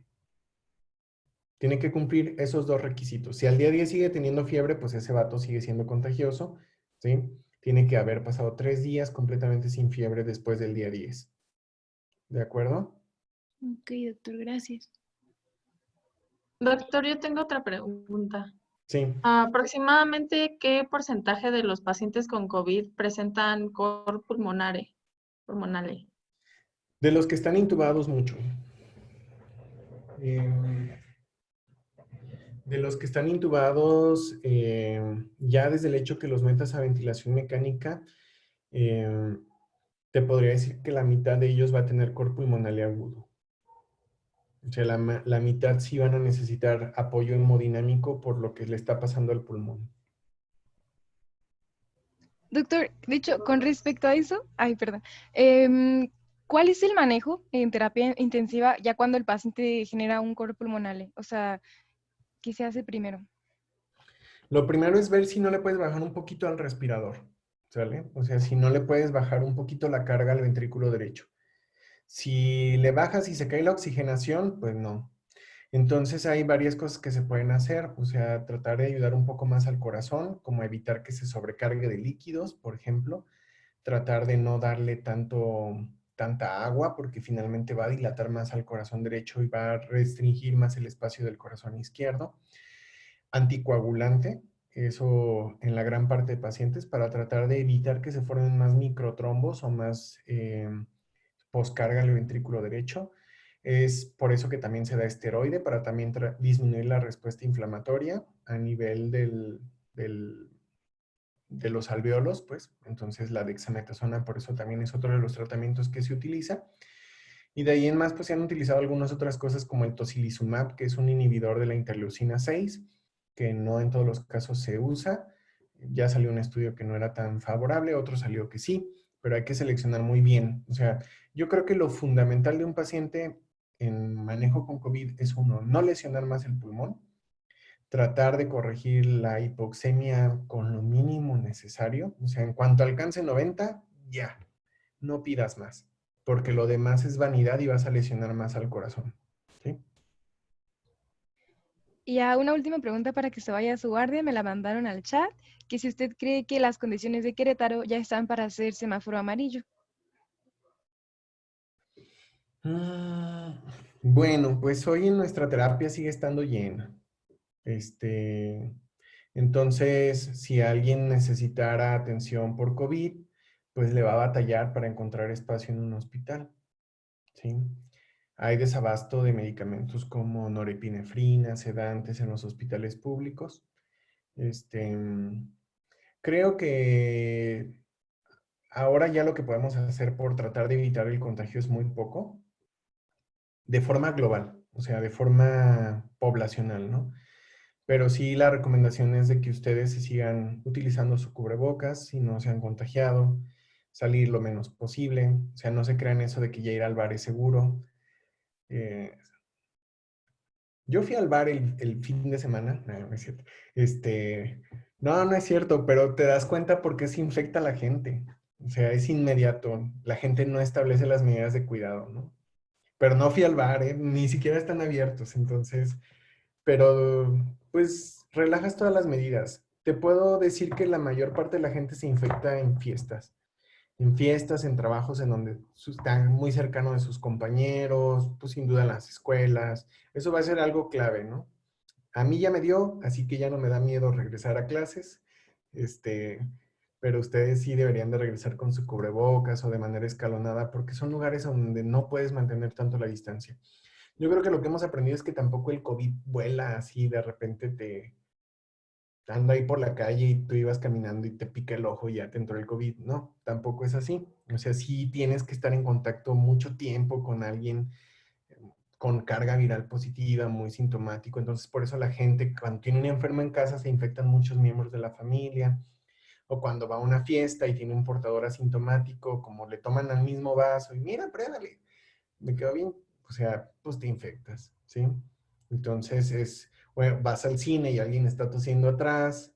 Tiene que cumplir esos 2 requisitos. Si al día 10 sigue teniendo fiebre, pues ese vato sigue siendo contagioso, ¿sí? Tiene que haber pasado 3 días completamente sin fiebre después del día 10. ¿De acuerdo? Ok, doctor, gracias. Doctor, yo tengo otra pregunta. Sí. ¿Aproximadamente qué porcentaje de los pacientes con COVID presentan cor pulmonale? De los que están intubados, mucho. De los que están intubados, ya desde el hecho que los metas a ventilación mecánica, te podría decir que la mitad de ellos va a tener cor pulmonale agudo. O sea, la mitad sí van a necesitar apoyo hemodinámico por lo que le está pasando al pulmón. Doctor, de hecho, con respecto a eso, perdón, ¿cuál es el manejo en terapia intensiva ya cuando el paciente genera un cor pulmonale? O sea, ¿qué se hace primero? Lo primero es ver si no le puedes bajar un poquito al respirador, ¿sale? O sea, si no le puedes bajar un poquito la carga al ventrículo derecho. Si le bajas y se cae la oxigenación, pues no. Entonces hay varias cosas que se pueden hacer, o sea, tratar de ayudar un poco más al corazón, como evitar que se sobrecargue de líquidos, por ejemplo, tratar de no darle tanta agua, porque finalmente va a dilatar más al corazón derecho y va a restringir más el espacio del corazón izquierdo. Anticoagulante, eso en la gran parte de pacientes, para tratar de evitar que se formen más microtrombos o más poscarga al ventrículo derecho. Es por eso que también se da esteroide, para también disminuir la respuesta inflamatoria a nivel de los alveolos, pues. Entonces la dexametasona, por eso también es otro de los tratamientos que se utiliza. Y de ahí en más, pues se han utilizado algunas otras cosas como el tocilizumab, que es un inhibidor de la interleucina 6, que no en todos los casos se usa. Ya salió un estudio que no era tan favorable, otro salió que sí, pero hay que seleccionar muy bien. O sea, yo creo que lo fundamental de un paciente en manejo con COVID es uno, no lesionar más el pulmón, tratar de corregir la hipoxemia con lo mínimo necesario. O sea, en cuanto alcance 90, ya, no pidas más, porque lo demás es vanidad y vas a lesionar más al corazón. ¿Sí? Y a una última pregunta para que se vaya a su guardia, me la mandaron al chat, que si usted cree que las condiciones de Querétaro ya están para hacer semáforo amarillo. Bueno, pues hoy en nuestra terapia sigue estando llena. Entonces, si alguien necesitara atención por COVID, pues le va a batallar para encontrar espacio en un hospital, ¿sí? Hay desabasto de medicamentos como norepinefrina, sedantes en los hospitales públicos. Creo que ahora ya lo que podemos hacer por tratar de evitar el contagio es muy poco, de forma global, o sea, de forma poblacional, ¿no? Pero sí, la recomendación es de que ustedes se sigan utilizando su cubrebocas si no se han contagiado, salir lo menos posible, o sea, no se crean eso de que ya ir al bar es seguro. Yo fui al bar el fin de semana, no es cierto. No es cierto, pero te das cuenta porque se infecta a la gente. O sea, es inmediato. La gente no establece las medidas de cuidado, ¿no? Pero no fui al bar, ni siquiera están abiertos, entonces, pero pues relajas todas las medidas. Te puedo decir que la mayor parte de la gente se infecta en fiestas, en trabajos en donde están muy cercanos de sus compañeros, pues sin duda en las escuelas. Eso va a ser algo clave, ¿no? A mí ya me dio, así que ya no me da miedo regresar a clases. Pero ustedes sí deberían de regresar con su cubrebocas o de manera escalonada, porque son lugares donde no puedes mantener tanto la distancia. Yo creo que lo que hemos aprendido es que tampoco el COVID vuela así, de repente te anda ahí por la calle y tú ibas caminando y te pica el ojo y ya te entró el COVID. No, tampoco es así. O sea, sí tienes que estar en contacto mucho tiempo con alguien con carga viral positiva, muy sintomático. Entonces, por eso la gente cuando tiene un enfermo en casa se infectan muchos miembros de la familia. O cuando va a una fiesta y tiene un portador asintomático, como le toman al mismo vaso y mira, pruébale, me quedó bien. O sea, pues te infectas, ¿sí? Entonces bueno, vas al cine y alguien está tosiendo atrás,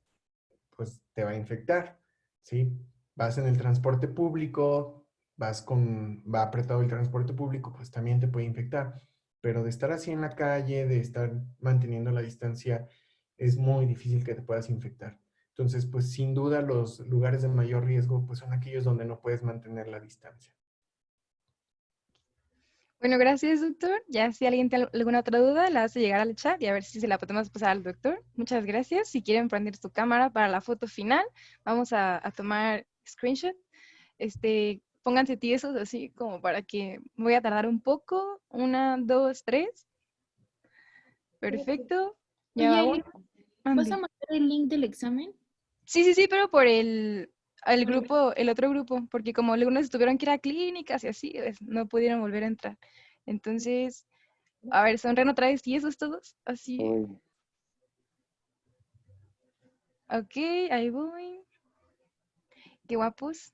pues te va a infectar, ¿sí? Vas en el transporte público, va apretado el transporte público, pues también te puede infectar. Pero de estar así en la calle, de estar manteniendo la distancia, es muy difícil que te puedas infectar. Entonces, pues sin duda los lugares de mayor riesgo, pues son aquellos donde no puedes mantener la distancia. Bueno, gracias, doctor. Ya si alguien tiene alguna otra duda, la hace llegar al chat y a ver si se la podemos pasar al doctor. Muchas gracias. Si quieren prender su cámara para la foto final, vamos a tomar screenshot. Pónganse tiesos así como para que voy a tardar un poco. 1, 2, 3. Perfecto. Ya Oye, va Aileen, uno. ¿vas Mande. a mandar el link del examen? Sí, pero por el grupo, el otro grupo, porque como algunos estuvieron que ir a clínicas y así, pues, no pudieron volver a entrar. Entonces, a ver, sonren otra vez tiesos todos, así. Ok, ahí voy. Qué guapos.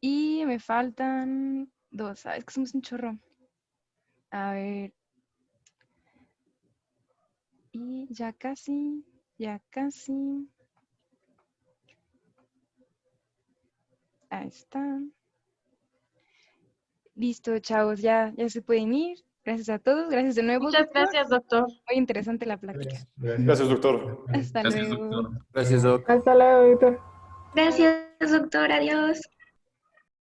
Y me faltan 2, ¿sabes? Que somos un chorro. A ver. Y ya casi, ya casi. Ahí está. Listo, chavos, ya se pueden ir. Gracias a todos, gracias de nuevo, Muchas doctor. gracias, doctor. Muy interesante la plática. Gracias, doctor. Hasta Gracias, luego. doctor. Gracias, Doc. Hasta luego, doctor. Gracias, doctor. Adiós.